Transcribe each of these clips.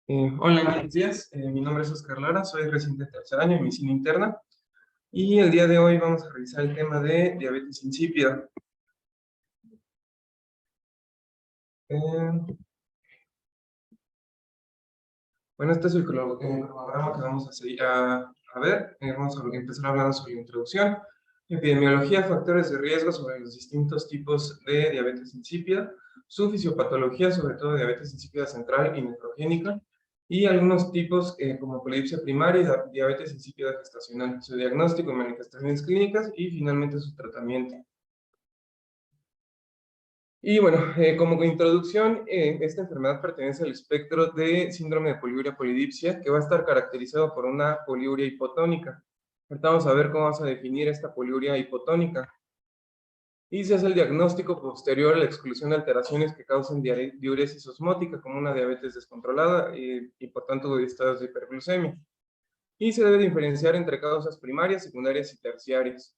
Hola, buenos días. Mi nombre es Oscar Lara, soy residente de tercer año de medicina interna y el día de hoy vamos a revisar el tema de diabetes insípida. Eh, bueno, este es el cronograma que vamos a ver. Vamos a empezar hablando sobre la introducción, epidemiología, factores de riesgo sobre los distintos tipos de diabetes insípida, su fisiopatología, sobre todo diabetes insípida central y nefrogénica, y algunos tipos como polidipsia primaria y diabetes insípida gestacional, su diagnóstico y manifestaciones clínicas y finalmente su tratamiento. Y bueno, como introducción, esta enfermedad pertenece al espectro de síndrome de poliuria polidipsia, que va a estar caracterizado por una poliuria hipotónica. Ahorita vamos a ver cómo vamos a definir esta poliuria hipotónica. Y se hace el diagnóstico posterior a la exclusión de alteraciones que causen diuresis osmótica, como una diabetes descontrolada y por tanto estados de hiperglucemia. Y se debe diferenciar entre causas primarias, secundarias y terciarias.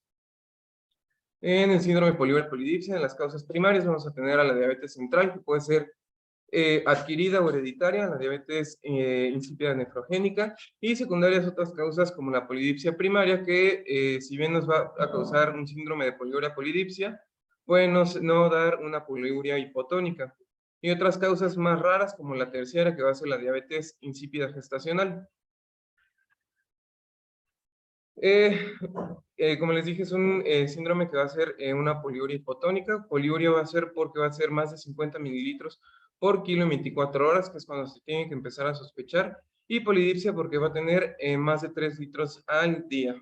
En el síndrome poliuria polidipsia, en las causas primarias vamos a tener a la diabetes central, que puede ser adquirida o hereditaria, la diabetes insípida nefrogénica, y secundarias otras causas como la polidipsia primaria, que si bien nos va a causar un síndrome de poliuria polidipsia, puede no dar una poliuria hipotónica. Y otras causas más raras como la terciaria, que va a ser la diabetes insípida gestacional. Eh, como les dije, es un síndrome que va a ser una poliuria hipotónica. Poliuria va a ser porque va a ser más de 50 mililitros por kilo en 24 horas, que es cuando se tiene que empezar a sospechar. Y polidipsia porque va a tener más de 3 litros al día.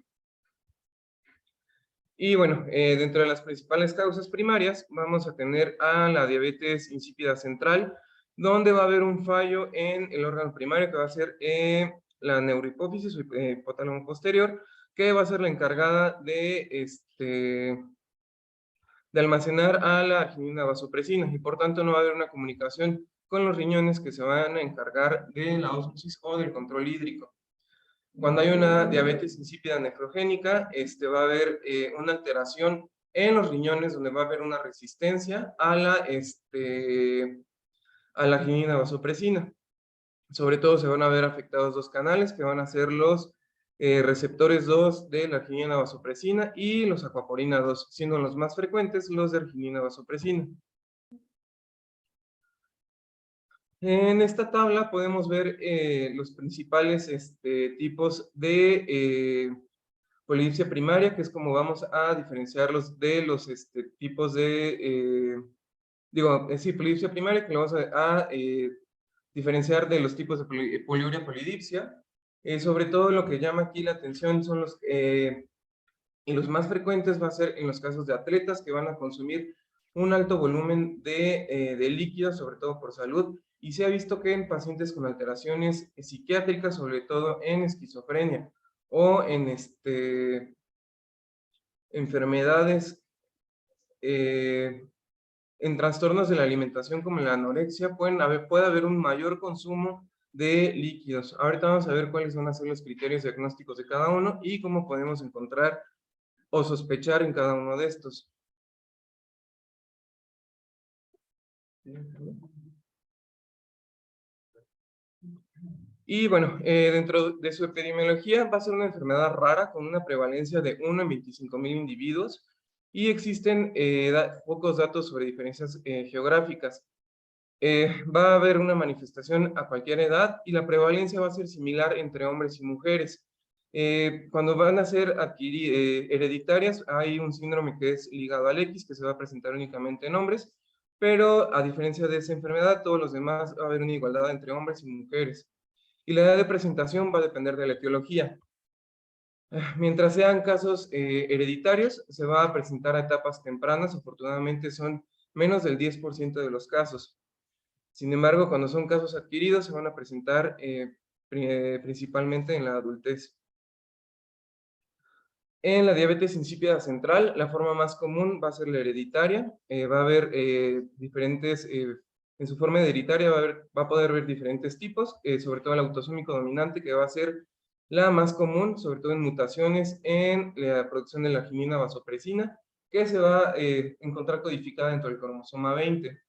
Y bueno, dentro de las principales causas primarias, vamos a tener a la diabetes insípida central, donde va a haber un fallo en el órgano primario que va a ser la neurohipófisis o hipotálamo posterior, que va a ser la encargada de almacenar a la arginina vasopresina y por tanto no va a haber una comunicación con los riñones que se van a encargar de la ósmosis o del control hídrico. Cuando hay una diabetes insípida nefrogénica, va a haber una alteración en los riñones donde va a haber una resistencia a la arginina vasopresina. Sobre todo se van a ver afectados dos canales que van a ser los receptores 2 de la arginina vasopresina y los acuaporina 2, siendo los más frecuentes los de arginina vasopresina. En esta tabla podemos ver los principales tipos de polidipsia primaria, que es como vamos a diferenciarlos de los tipos de, sí, polidipsia primaria, que lo vamos a diferenciar de los tipos de poliuria polidipsia. Sobre todo lo que llama aquí la atención son y los más frecuentes va a ser en los casos de atletas que van a consumir un alto volumen de líquidos, sobre todo por salud, y se ha visto que en pacientes con alteraciones psiquiátricas, sobre todo en esquizofrenia o en enfermedades, en trastornos de la alimentación como la anorexia, puede haber un mayor consumo de líquidos. Ahorita vamos a ver cuáles van a ser los criterios diagnósticos de cada uno y cómo podemos encontrar o sospechar en cada uno de estos. Y bueno, dentro de su epidemiología va a ser una enfermedad rara con una prevalencia de 1 en 25,000 individuos y existen pocos datos sobre diferencias geográficas. Va a haber una manifestación a cualquier edad y la prevalencia va a ser similar entre hombres y mujeres. Cuando van a ser hereditarias, hay un síndrome que es ligado al X, que se va a presentar únicamente en hombres, pero a diferencia de esa enfermedad, todos los demás va a haber una igualdad entre hombres y mujeres. Y la edad de presentación va a depender de la etiología. Mientras sean casos hereditarios, se va a presentar a etapas tempranas, afortunadamente son menos del 10% de los casos. Sin embargo, cuando son casos adquiridos, se van a presentar principalmente en la adultez. En la diabetes insípida central, la forma más común va a ser la hereditaria. Va a haber en su forma hereditaria va a poder haber diferentes tipos, sobre todo el autosómico dominante, que va a ser la más común, sobre todo en mutaciones en la producción de la arginina vasopresina, que se va a encontrar codificada dentro del cromosoma 20.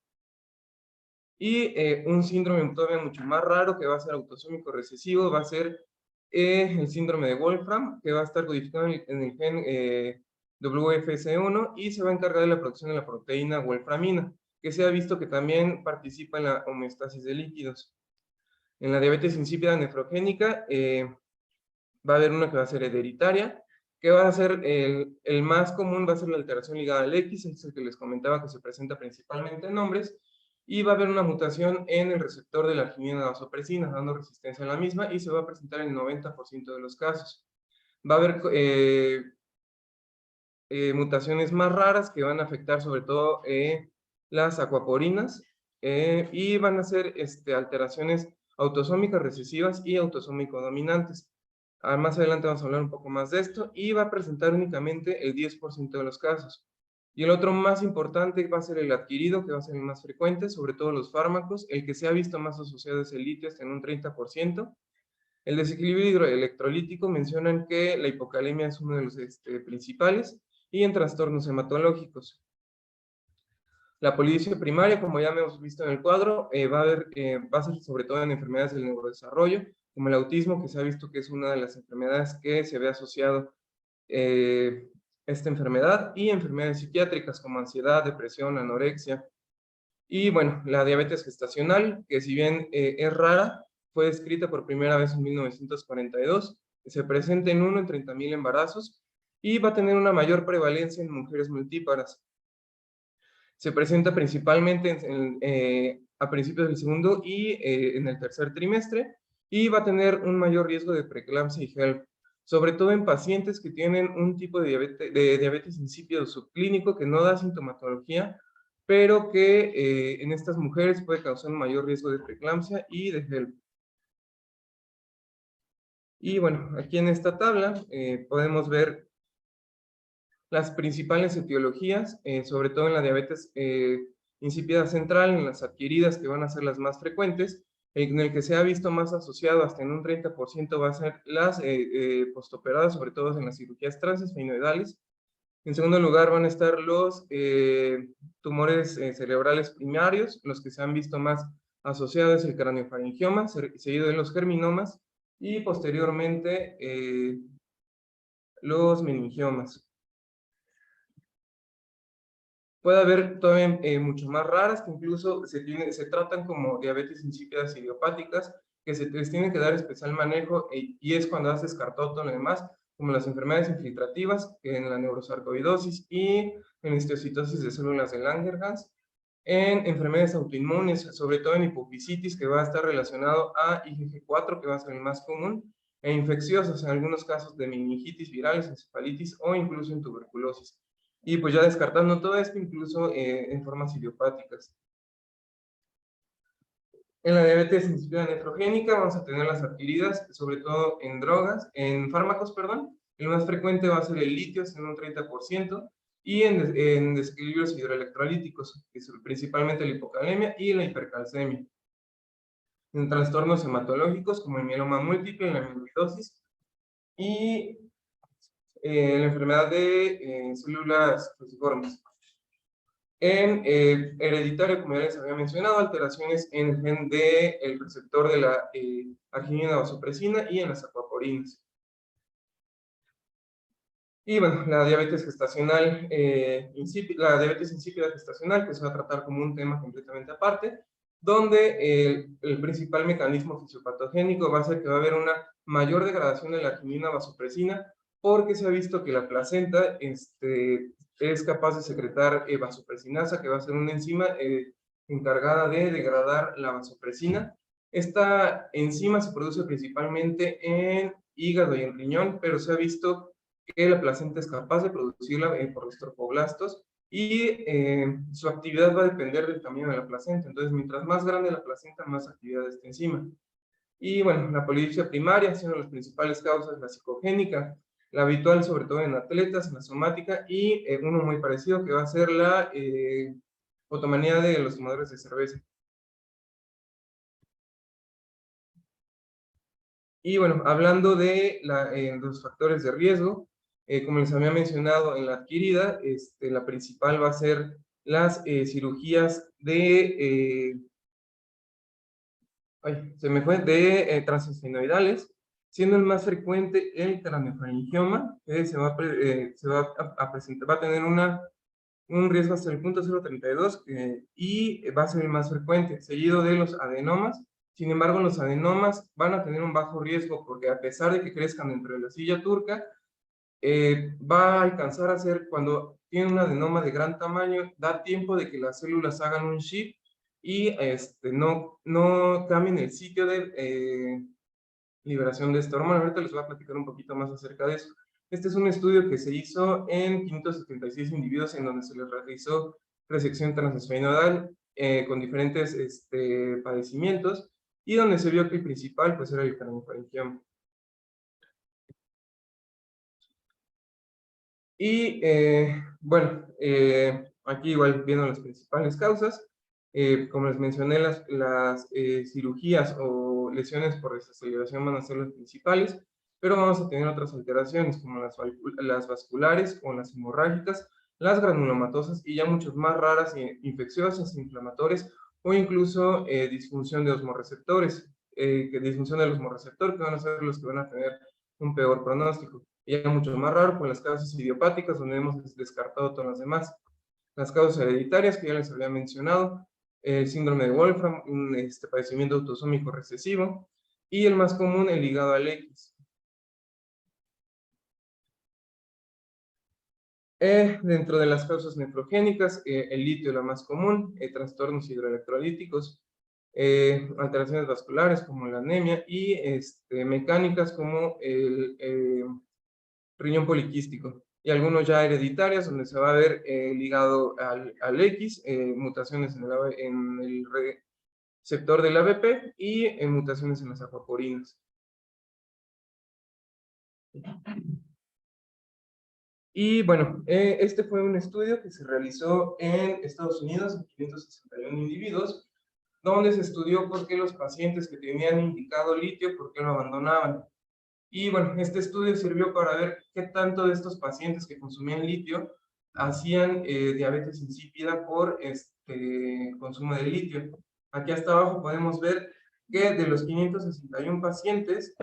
Y un síndrome todavía mucho más raro que va a ser autosómico recesivo va a ser el síndrome de Wolfram, que va a estar codificado en el gen WFS1 y se va a encargar de la producción de la proteína wolframina, que se ha visto que también participa en la homeostasis de líquidos. En la diabetes insípida nefrogénica va a haber una que va a ser hereditaria, que va a ser el más común, va a ser la alteración ligada al X, es el que les comentaba que se presenta principalmente en hombres, y va a haber una mutación en el receptor de la arginina vasopresina, dando resistencia a la misma, y se va a presentar en el 90% de los casos. Va a haber mutaciones más raras que van a afectar sobre todo las acuaporinas, y van a ser alteraciones autosómicas recesivas y autosómico dominantes. Más adelante vamos a hablar un poco más de esto, y va a presentar únicamente el 10% de los casos. Y el otro más importante va a ser el adquirido, que va a ser el más frecuente, sobre todo los fármacos. El que se ha visto más asociado es el litio, en un 30%. El desequilibrio hidroelectrolítico mencionan que la hipocalemia es uno de los principales, y en trastornos hematológicos. La polidipsia primaria, como ya hemos visto en el cuadro, va a ser sobre todo en enfermedades del neurodesarrollo, como el autismo, que se ha visto que es una de las enfermedades que se ve asociado esta enfermedad, y enfermedades psiquiátricas como ansiedad, depresión, anorexia. Y bueno, la diabetes gestacional, que si bien es rara, fue descrita por primera vez en 1942, se presenta en 1 en 30,000 embarazos y va a tener una mayor prevalencia en mujeres multíparas. Se presenta principalmente a principios del segundo y en el tercer trimestre, y va a tener un mayor riesgo de preeclampsia y HELP, sobre todo en pacientes que tienen un tipo de diabetes insípido subclínico que no da sintomatología, pero que en estas mujeres puede causar un mayor riesgo de preeclampsia y de HELP. Y bueno, aquí en esta tabla podemos ver las principales etiologías, sobre todo en la diabetes insípida central, en las adquiridas, que van a ser las más frecuentes. En el que se ha visto más asociado hasta en un 30% va a ser las postoperadas, sobre todo en las cirugías transesfenoidales. En segundo lugar van a estar los tumores cerebrales primarios, los que se han visto más asociados el craniofaringioma, seguido de los germinomas, y posteriormente los meningiomas. Puede haber todavía mucho más raras, que incluso se tratan como diabetes insípidas idiopáticas, que se les tiene que dar especial manejo, y es cuando haces cartótono y demás, como las enfermedades infiltrativas, en la neurosarcoidosis y en histiocytosis de células de Langerhans, en enfermedades autoinmunes, sobre todo en hipofisitis, que va a estar relacionado a IgG4, que va a ser el más común, e infecciosas, en algunos casos de meningitis virales, encefalitis o incluso en tuberculosis. Y pues ya descartando todo esto, incluso en formas idiopáticas. En la diabetes insípida nefrogénica vamos a tener las adquiridas, sobre todo en drogas, en fármacos, perdón. El más frecuente va a ser el litio, en un 30%, y en desequilibrios hidroelectrolíticos, que es principalmente la hipocalemia y la hipercalcemia. En trastornos hematológicos, como el mieloma múltiple, la amiloidosis, y la enfermedad de células cruciformes. En hereditario, como ya les había mencionado, alteraciones en el gen del receptor de la arginina vasopresina y en las acuaporinas. Y bueno, la diabetes gestacional, la diabetes insípida gestacional, que se va a tratar como un tema completamente aparte, donde el principal mecanismo fisiopatogénico va a ser que va a haber una mayor degradación de la arginina vasopresina, porque se ha visto que la placenta es capaz de secretar vasopresinasa, que va a ser una enzima encargada de degradar la vasopresina. Esta enzima se produce principalmente en hígado y en riñón, pero se ha visto que la placenta es capaz de producirla por los trofoblastos, y su actividad va a depender del tamaño de la placenta. Entonces, mientras más grande la placenta, más actividad de esta enzima. Y bueno, la polidipsia primaria, siendo las principales causas, la psicogénica, la habitual sobre todo en atletas, en la somática, y uno muy parecido que va a ser la otomanía de los tomadores de cerveza. Y bueno, hablando de los factores de riesgo, como les había mencionado en la adquirida, la principal va a ser las cirugías de se me fue, de transesfenoidales, siendo el más frecuente el craneofaringioma, que se va a presentar, va a tener un riesgo hasta el punto 0,32 y va a ser el más frecuente, seguido de los adenomas. Sin embargo, los adenomas van a tener un bajo riesgo porque a pesar de que crezcan dentro de la silla turca, va a alcanzar a ser, cuando tiene un adenoma de gran tamaño, da tiempo de que las células hagan un shift y no cambien el sitio de liberación de esta hormona. Ahorita les voy a platicar un poquito más acerca de eso. Este es un estudio que se hizo en 576 individuos en donde se les realizó resección transesfenoidal con diferentes padecimientos y donde se vio que el principal pues era el craneofaringioma. Y bueno, aquí igual viendo las principales causas, como les mencioné, las cirugías o lesiones por desaceleración van a ser las principales, pero vamos a tener otras alteraciones como las vasculares o las hemorrágicas, las granulomatosas y ya muchas más raras, infecciosas, inflamatorias o incluso disfunción de osmorreceptores, disfunción del osmorreceptor, que van a ser los que van a tener un peor pronóstico. Y ya mucho más raro, pues las causas idiopáticas, donde hemos descartado todas las demás. Las causas hereditarias, que ya les había mencionado, el síndrome de Wolfram, un padecimiento autosómico recesivo, y el más común, el ligado al X. Dentro de las causas nefrogénicas, el litio es la más común, trastornos hidroelectrolíticos, alteraciones vasculares como la anemia y mecánicas como el riñón poliquístico y algunos ya hereditarios donde se va a ver ligado al X, mutaciones en el receptor del ABP y mutaciones en las aquaporinas. Y bueno, este fue un estudio que se realizó en Estados Unidos en 561 individuos, donde se estudió por qué los pacientes que tenían indicado litio, por qué lo abandonaban. Y bueno, este estudio sirvió para ver qué tanto de estos pacientes que consumían litio hacían diabetes insípida por consumo de litio. Aquí hasta abajo podemos ver que de los 561 pacientes,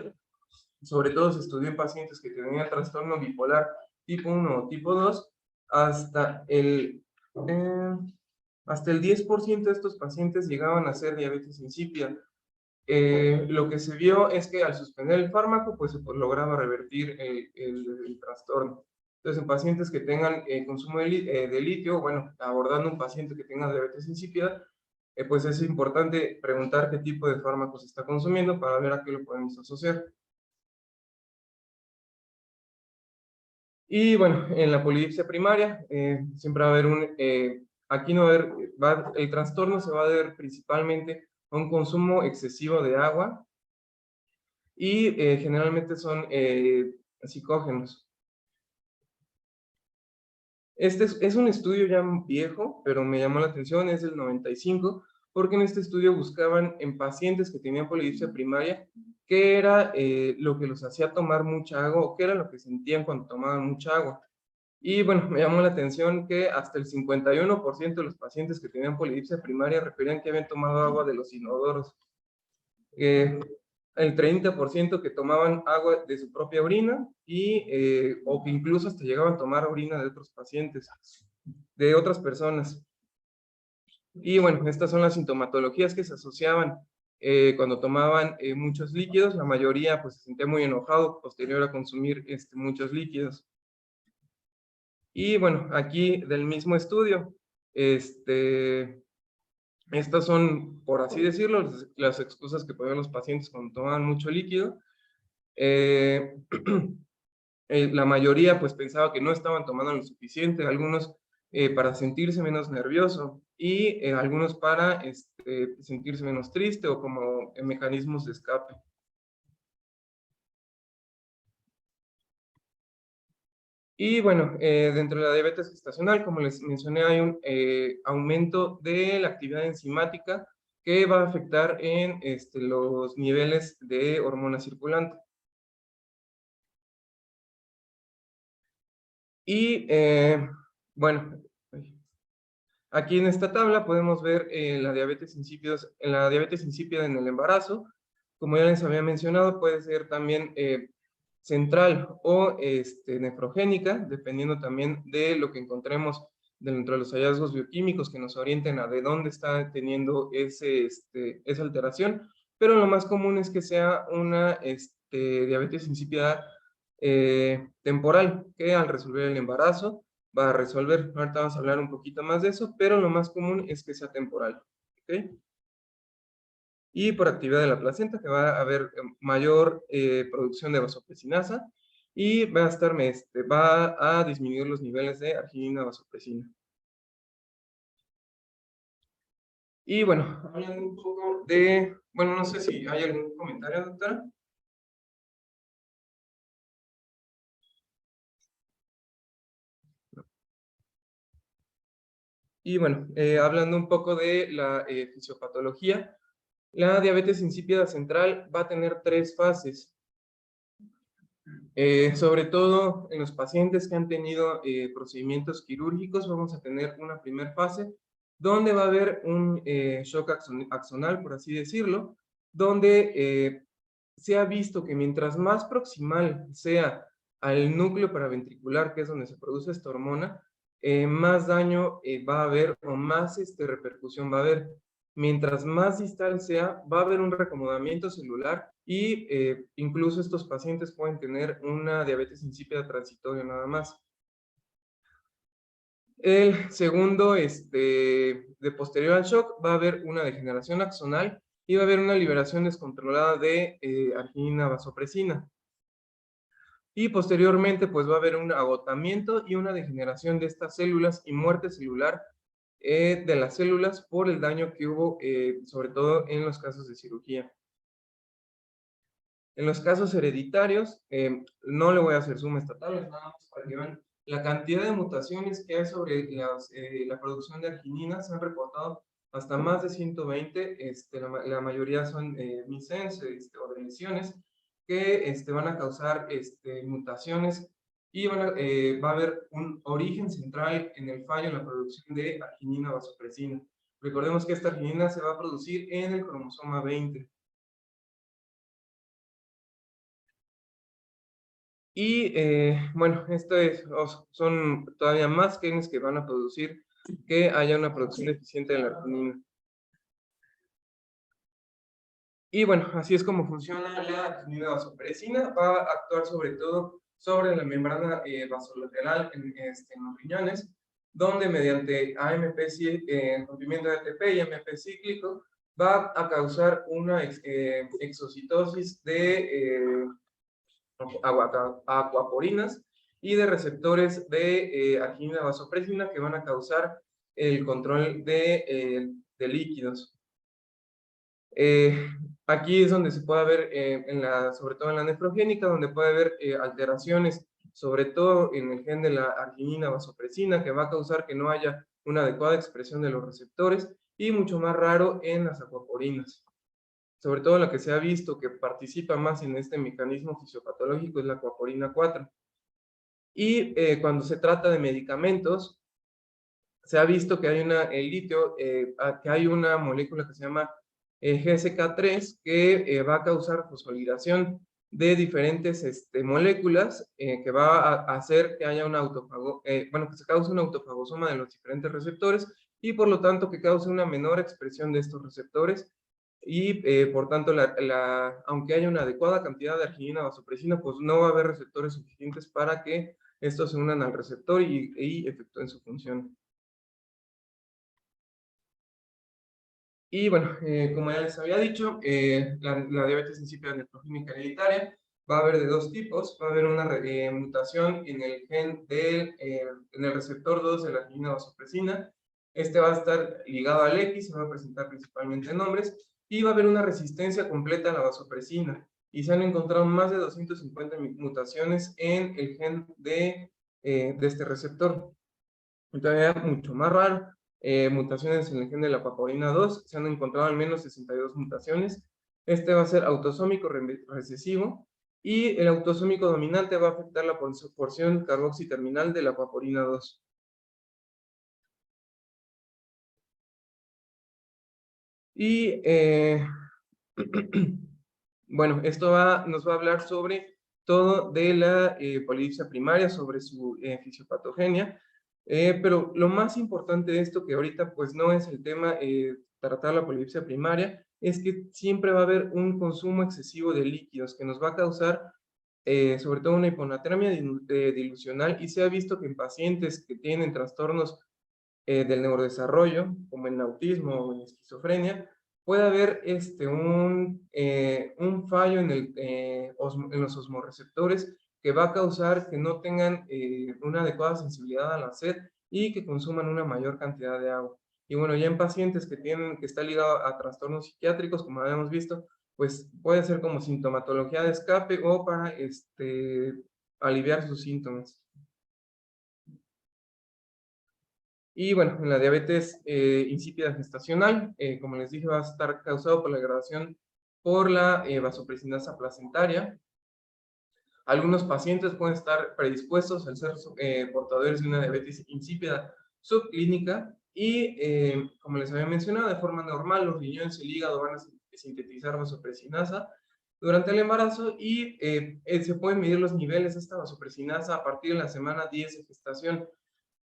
sobre todo se estudió en pacientes que tenían trastorno bipolar tipo 1 o tipo 2, hasta el, eh, hasta el 10% de estos pacientes llegaban a ser diabetes insípida. Lo que se vio es que al suspender el fármaco, pues se lograba revertir el trastorno. Entonces, en pacientes que tengan consumo de litio, bueno, abordando un paciente que tenga diabetes insípida, pues es importante preguntar qué tipo de fármacos está consumiendo para ver a qué lo podemos asociar. Y bueno, en la polidipsia primaria, siempre va a haber aquí no va a haber, el trastorno se va a ver principalmente a un consumo excesivo de agua, y generalmente son psicógenos. Este es un estudio ya viejo, pero me llamó la atención, es del 95, porque en este estudio buscaban en pacientes que tenían polidipsia primaria qué era lo que los hacía tomar mucha agua o qué era lo que sentían cuando tomaban mucha agua. Y bueno, me llamó la atención que hasta el 51% de los pacientes que tenían polidipsia primaria referían que habían tomado agua de los inodoros. El 30% que tomaban agua de su propia orina o que incluso hasta llegaban a tomar orina de otros pacientes, de otras personas. Y bueno, estas son las sintomatologías que se asociaban cuando tomaban muchos líquidos. La mayoría pues se sentía muy enojado posterior a consumir muchos líquidos. Y bueno, aquí del mismo estudio, estas son, por así decirlo, las excusas que ponían los pacientes cuando tomaban mucho líquido. La mayoría pues pensaba que no estaban tomando lo suficiente, algunos para sentirse menos nervioso y algunos para sentirse menos triste o como mecanismos de escape. Y bueno, dentro de la diabetes gestacional, como les mencioné, hay un aumento de la actividad enzimática que va a afectar en los niveles de hormona circulante. Y bueno, Aquí en esta tabla podemos ver la diabetes insípida en el embarazo. Como ya les había mencionado, puede ser también central o nefrogénica, dependiendo también de lo que encontremos dentro de los hallazgos bioquímicos que nos orienten a de dónde está teniendo esa alteración, pero lo más común es que sea una diabetes insípida temporal, que al resolver el embarazo va a resolver. Ahorita vamos a hablar un poquito más de eso, pero lo más común es que sea temporal. ¿Ok? Y por actividad de la placenta, que va a haber mayor producción de vasopresinasa y va a disminuir los niveles de arginina vasopresina. Y bueno, hablando un poco de, bueno, no sé si hay algún comentario, doctora. Y bueno, hablando un poco de la fisiopatología, la diabetes insípida central va a tener tres fases. Sobre todo en los pacientes que han tenido procedimientos quirúrgicos, vamos a tener una primera fase donde va a haber un shock axonal, por así decirlo, donde se ha visto que mientras más proximal sea al núcleo paraventricular, que es donde se produce esta hormona, más daño va a haber o más repercusión va a haber. Mientras más distal sea, va a haber un reacomodamiento celular y incluso estos pacientes pueden tener una diabetes insípida transitoria nada más. El segundo, de posterior al shock, va a haber una degeneración axonal y va a haber una liberación descontrolada de arginina vasopresina. Y posteriormente, pues va a haber un agotamiento y una degeneración de estas células y muerte celular de las células por el daño que hubo, sobre todo en los casos de cirugía. En los casos hereditarios, no le voy a hacer suma estatal, nada más para que vean la cantidad de mutaciones que hay sobre la producción de arginina. Se han reportado hasta más de 120, la mayoría son missense o de lesiones que van a causar mutaciones y va a haber un origen central en el fallo en la producción de arginina vasopresina. Recordemos que esta arginina se va a producir en el cromosoma 20. Y bueno, son todavía más genes que van a producir que haya una producción deficiente de la arginina. Y bueno, así es como funciona la arginina vasopresina. Va a actuar sobre todo sobre la membrana vasolateral en los riñones, donde mediante rompimiento de ATP y AMP cíclico, va a causar una exocitosis de aquaporinas y de receptores de arginina vasopresina que van a causar el control de líquidos. Eh, Aquí es donde se puede ver, sobre todo en la nefrogénica, donde puede haber alteraciones, sobre todo en el gen de la arginina vasopresina, que va a causar que no haya una adecuada expresión de los receptores, y mucho más raro en las aquaporinas. Sobre todo la que se ha visto que participa más en este mecanismo fisiopatológico es la aquaporina 4. Y cuando se trata de medicamentos, se ha visto que hay el litio, que hay una molécula que se llama GSK3 que va a causar fosforilación de diferentes moléculas que va a hacer que haya que se cause un autofagosoma de los diferentes receptores y por lo tanto que cause una menor expresión de estos receptores y por tanto, aunque haya una adecuada cantidad de arginina vasopresina, pues no va a haber receptores suficientes para que estos se unan al receptor y efectúen su función. Y bueno, como ya les había dicho, la diabetes insípida nefrogénica hereditaria va a haber de dos tipos. Va a haber una mutación en el gen en el receptor 2 de la arginina vasopresina. Este va a estar ligado al X, se va a presentar principalmente en hombres, y va a haber una resistencia completa a la vasopresina. Y se han encontrado más de 250 mutaciones en el gen de este receptor. Todavía mucho más raro, mutaciones en el gen de la papaverina 2, se han encontrado al menos 62 mutaciones. Este va a ser autosómico recesivo y el autosómico dominante va a afectar la porción carboxiterminal de la papaverina 2. Y bueno, nos va a hablar sobre todo de la polidipsia primaria, sobre su fisiopatogenia, pero lo más importante de esto, que ahorita pues no es el tema tratar la polidipsia primaria, es que siempre va a haber un consumo excesivo de líquidos que nos va a causar sobre todo una hiponatremia dilucional, y se ha visto que en pacientes que tienen trastornos del neurodesarrollo, como en autismo o en esquizofrenia, puede haber un fallo en los osmorreceptores que va a causar que no tengan una adecuada sensibilidad a la sed y que consuman una mayor cantidad de agua. Y bueno, ya en pacientes que está ligado a trastornos psiquiátricos, como habíamos visto, pues puede ser como sintomatología de escape o para aliviar sus síntomas. Y bueno, en la diabetes insípida gestacional, como les dije, va a estar causado por la degradación por la vasopresinasa placentaria. Algunos pacientes pueden estar predispuestos al ser portadores de una diabetes insípida subclínica y, como les había mencionado, de forma normal los riñones y el hígado van a sintetizar vasopresinasa durante el embarazo y se pueden medir los niveles de esta vasopresinasa a partir de la semana 10 de gestación.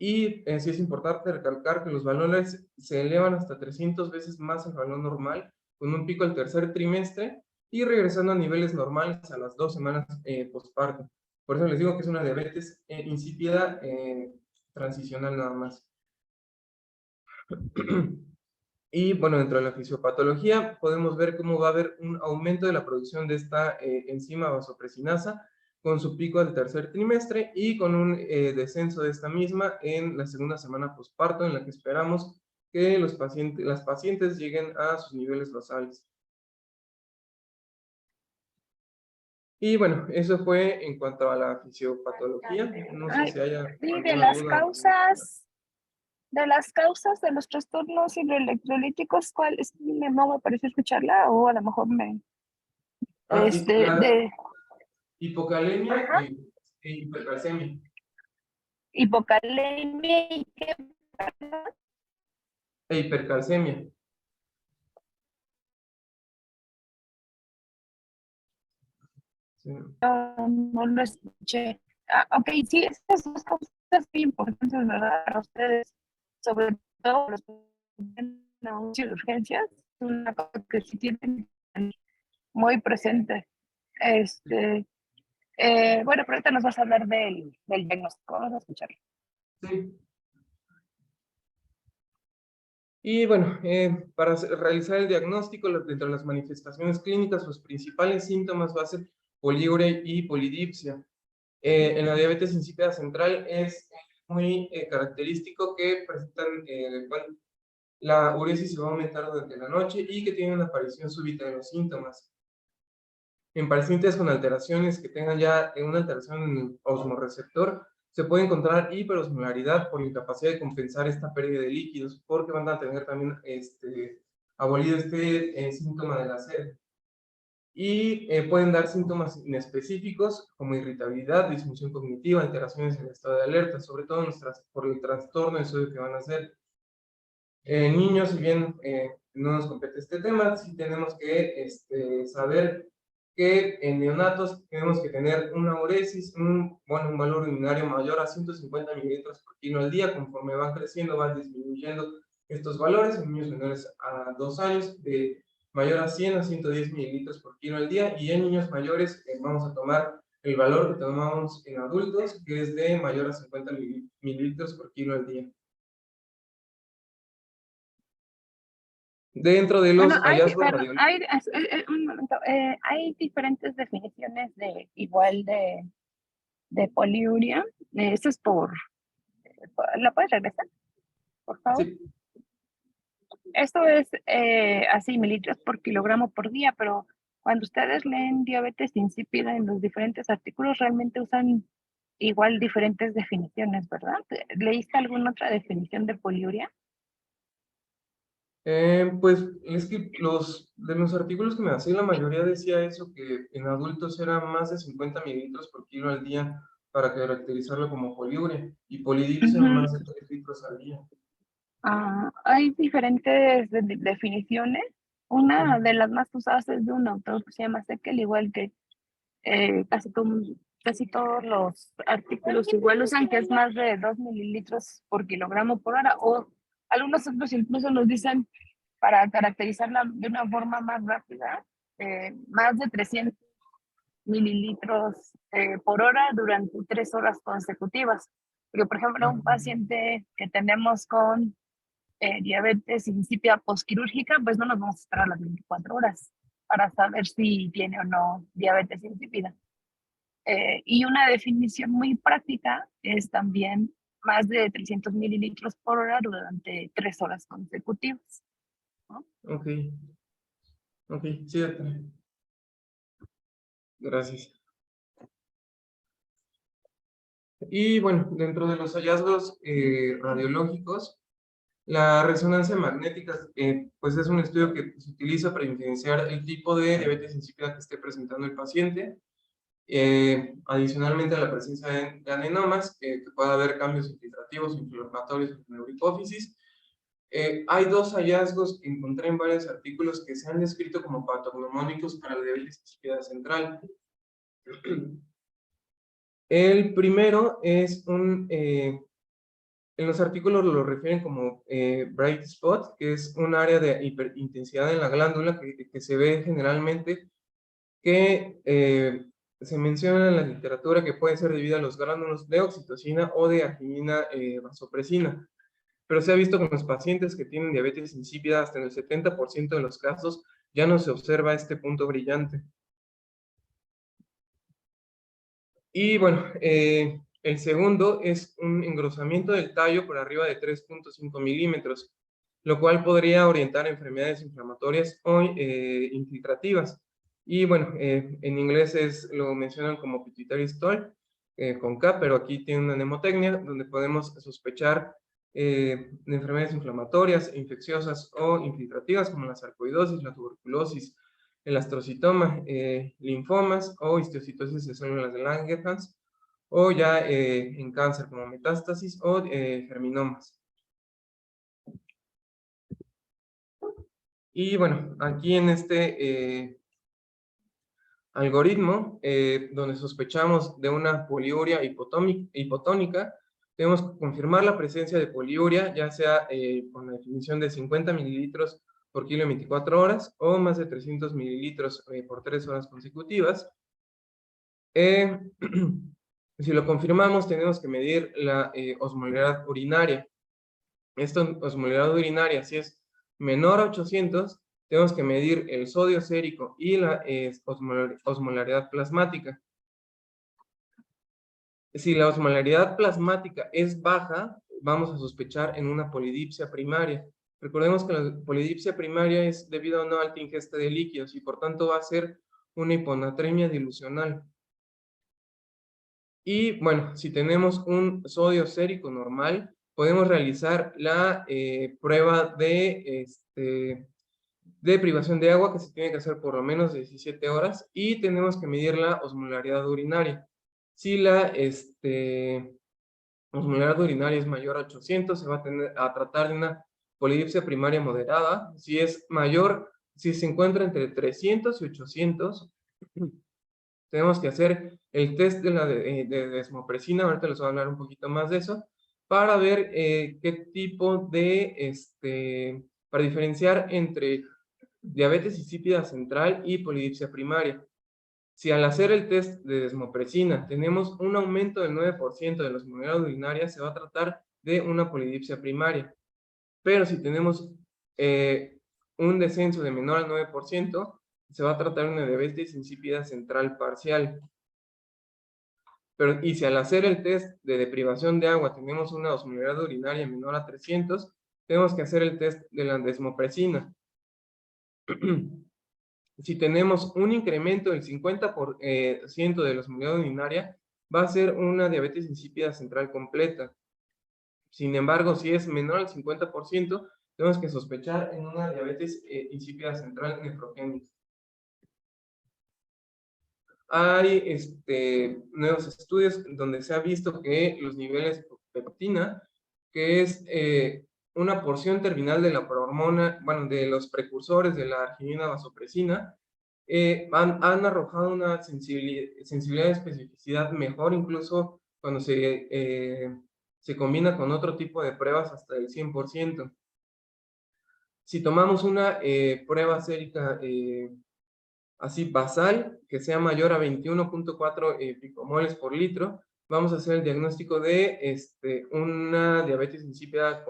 Y sí es importante recalcar que los valores se elevan hasta 300 veces más el valor normal, con un pico al tercer trimestre y regresando a niveles normales a las 2 semanas postparto. Por eso les digo que es una diabetes insípida transicional nada más. Y bueno, dentro de la fisiopatología podemos ver cómo va a haber un aumento de la producción de esta enzima vasopresinasa con su pico del tercer trimestre y con un descenso de esta misma en la segunda semana postparto, en la que esperamos que las pacientes lleguen a sus niveles basales. Y bueno, eso fue en cuanto a la fisiopatología. No sé si haya Sí, de alguna duda. de las causas de los trastornos hidroelectrolíticos, ¿cuál es? No me pareció escucharla, o a lo mejor La hipocalemia ajá, e hipercalcemia. hipocalemia y qué, perdón. E hipercalcemia. Sí. No lo escuché. Ok, sí, estas dos cosas muy importantes, ¿verdad? Para ustedes, sobre todo los que tienen anuncios de urgencias, es una cosa que sí tienen muy presente. Bueno, pero ahorita nos vas a hablar del diagnóstico, vamos a escucharlo. Sí. Y bueno, para realizar el diagnóstico, dentro de las manifestaciones clínicas, los principales síntomas va a ser poliuria y polidipsia. En la diabetes insípida central es muy característico que presentan, bueno, la uresis se va a aumentar durante la noche y que tienen una aparición súbita de los síntomas. En pacientes con alteraciones que tengan ya una alteración en el osmorreceptor, se puede encontrar hiperosmolaridad por la incapacidad de compensar esta pérdida de líquidos, porque van a tener también abolido este síntoma de la sed. Y pueden dar síntomas inespecíficos como irritabilidad, disfunción cognitiva, alteraciones en el estado de alerta, sobre todo por el trastorno de sueño que van a hacer. Niños, si bien no nos compete este tema, sí tenemos que saber que en neonatos tenemos que tener una uresis, un valor urinario mayor a 150 mililitros por kilo al día. Conforme van creciendo, van disminuyendo estos valores. En niños menores a 2 años, de mayor a 100 a 110 mililitros por kilo al día. Y en niños mayores vamos a tomar el valor que tomamos en adultos, que es de mayor a 50 mililitros por kilo al día. Dentro de los hallazgos Un momento, hay diferentes definiciones de poliuria. Esto es ¿la puedes regresar, por favor? Sí. Esto es así, mililitros por kilogramo por día, pero cuando ustedes leen diabetes insípida en los diferentes artículos, realmente usan igual diferentes definiciones, ¿verdad? ¿Leíste alguna otra definición de poliuria? Pues es que de los artículos que me hacía, la mayoría decía eso, que en adultos era más de 50 mililitros por kilo al día para caracterizarlo como poliuria, y polidipsia Ujú. más de 3 litros al día. Hay diferentes definiciones. Una de las más usadas es de un autor que se llama Sekel, igual que casi todos los artículos igual usan, que es más de 2 mililitros por kilogramo por hora, o algunos otros incluso nos dicen, para caracterizarla de una forma más rápida, más de 300 mililitros por hora durante 3 horas consecutivas. Porque, por ejemplo, un paciente que tenemos con diabetes insípida postquirúrgica, pues no nos vamos a esperar las 24 horas para saber si tiene o no diabetes insípida. Y una definición muy práctica es también más de 300 mililitros por hora durante 3 horas consecutivas, ¿no? Ok, ok, sí, doctora. Gracias. Y bueno, dentro de los hallazgos radiológicos, la resonancia magnética, pues es un estudio que se utiliza para diferenciar el tipo de diabetes insípida que esté presentando el paciente. Adicionalmente a la presencia de adenomas, que pueda haber cambios infiltrativos, inflamatorios en la neurohipófisis. Hay dos hallazgos que encontré en varios artículos que se han descrito como patognomónicos para la diabetes insípida central. El primero es en los artículos lo refieren como bright spot, que es un área de hiperintensidad en la glándula que se ve generalmente, que se menciona en la literatura que puede ser debido a los gránulos de oxitocina o de arginina vasopresina. Pero se ha visto con los pacientes que tienen diabetes insípida, hasta en el 70% de los casos ya no se observa este punto brillante. Y bueno, el segundo es un engrosamiento del tallo por arriba de 3.5 milímetros, lo cual podría orientar a enfermedades inflamatorias o infiltrativas. Y bueno, en inglés lo mencionan como pituitary stall, con K, pero aquí tiene una mnemotecnia donde podemos sospechar de enfermedades inflamatorias, infecciosas o infiltrativas, como la sarcoidosis, la tuberculosis, el astrocitoma, linfomas o histiocytosis de células de Langerhans, o ya en cáncer como metástasis o germinomas. Y bueno, aquí en este algoritmo, donde sospechamos de una poliuria hipotónica, tenemos que confirmar la presencia de poliuria, ya sea con la definición de 50 mililitros por kilo en 24 horas o más de 300 mililitros por 3 horas consecutivas. Si lo confirmamos, tenemos que medir la osmolaridad urinaria. Esta osmolaridad urinaria, si es menor a 800, tenemos que medir el sodio sérico y la osmolaridad plasmática. Si la osmolaridad plasmática es baja, vamos a sospechar en una polidipsia primaria. Recordemos que la polidipsia primaria es debido a una alta ingesta de líquidos y por tanto va a ser una hiponatremia dilucional. Y bueno, si tenemos un sodio sérico normal, podemos realizar la prueba de privación de agua, que se tiene que hacer por lo menos 17 horas, y tenemos que medir la osmolaridad urinaria. Si la osmolaridad urinaria es mayor a 800, se va a tratar de una polidipsia primaria moderada. Si es mayor, si se encuentra entre 300 y 800, tenemos que hacer el test de desmopresina, ahorita les voy a hablar un poquito más de eso, para ver qué tipo para diferenciar entre diabetes insípida central y polidipsia primaria. Si al hacer el test de desmopresina tenemos un aumento del 9% de la osmolaridad urinaria, se va a tratar de una polidipsia primaria. Pero si tenemos un descenso de menor al 9%, se va a tratar de una diabetes insípida central parcial. Y si al hacer el test de deprivación de agua tenemos una osmolaridad urinaria menor a 300, tenemos que hacer el test de la desmopresina. Si tenemos un incremento del 50% de la osmolaridad urinaria, va a ser una diabetes insípida central completa. Sin embargo, si es menor al 50%, tenemos que sospechar en una diabetes insípida central nefrogénica. Hay nuevos estudios donde se ha visto que los niveles de peptina, que es una porción terminal de la prohormona, bueno, de los precursores de la arginina vasopresina, han arrojado una sensibilidad y especificidad mejor, incluso cuando se combina con otro tipo de pruebas hasta el 100%. Si tomamos una prueba sérica así basal, que sea mayor a 21.4 picomoles por litro, vamos a hacer el diagnóstico de una diabetes insípida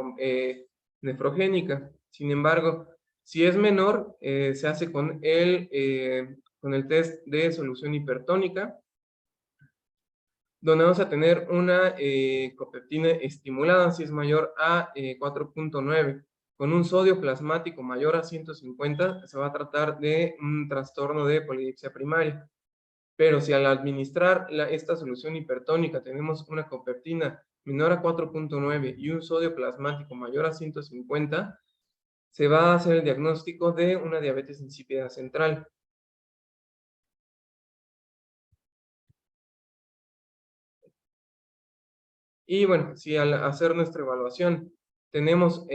nefrogénica. Sin embargo, si es menor, se hace con el test de solución hipertónica, donde vamos a tener una copeptina estimulada, si es mayor a 4.9. Con un sodio plasmático mayor a 150, se va a tratar de un trastorno de polidipsia primaria. Pero si al administrar esta solución hipertónica tenemos una copeptina menor a 4.9 y un sodio plasmático mayor a 150, se va a hacer el diagnóstico de una diabetes insípida central. Y bueno, si al hacer nuestra evaluación tenemos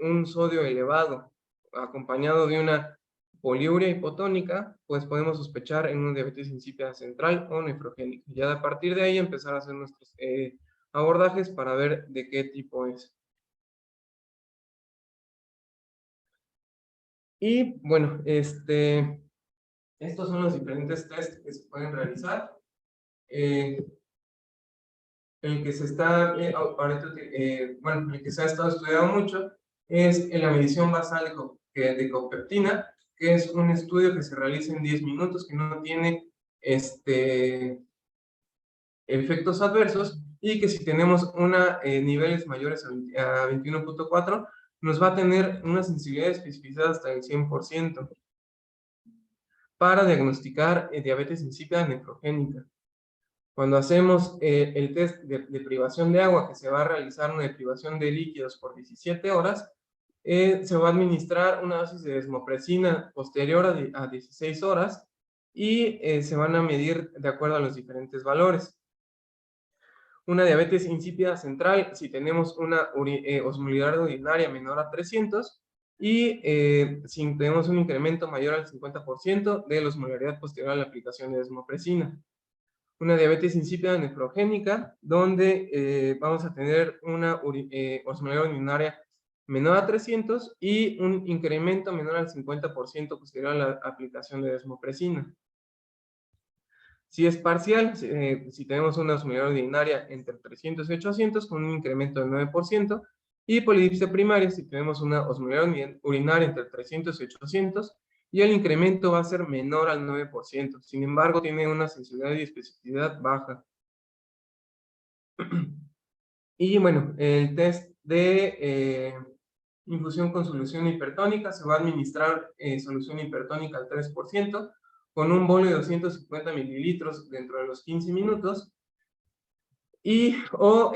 un sodio elevado acompañado de una poliuria hipotónica, pues podemos sospechar en una diabetes insípida central o nefrogénica. Ya a partir de ahí empezar a hacer nuestros abordajes para ver de qué tipo es. Y bueno, estos son los diferentes tests que se pueden realizar. El que se está, bueno, el que se ha estado estudiando mucho es la medición basal de copeptina, que es un estudio que se realiza en 10 minutos, que no tiene efectos adversos, y que si tenemos niveles mayores a 21.4, nos va a tener una sensibilidad y especificidad hasta el 100% para diagnosticar diabetes insípida nefrogénica. Cuando hacemos el test de privación de agua, que se va a realizar una privación de líquidos por 17 horas, se va a administrar una dosis de desmopresina posterior a 16 horas y se van a medir de acuerdo a los diferentes valores. Una diabetes insípida central, si tenemos una osmolaridad urinaria menor a 300 y si tenemos un incremento mayor al 50% de la osmolaridad posterior a la aplicación de desmopresina. Una diabetes insípida nefrogénica, donde vamos a tener una osmolaridad urinaria menor a 300 y un incremento menor al 50% posterior a la aplicación de desmopresina. Si es parcial, si tenemos una osmolaridad urinaria entre 300 y 800 con un incremento del 9%, y polidipsia primaria, si tenemos una osmolaridad urinaria entre 300 y 800, y el incremento va a ser menor al 9%. Sin embargo, tiene una sensibilidad y especificidad baja. Y bueno, el test de infusión con solución hipertónica, se va a administrar solución hipertónica al 3%, con un bolo de 250 mililitros dentro de los 15 minutos, o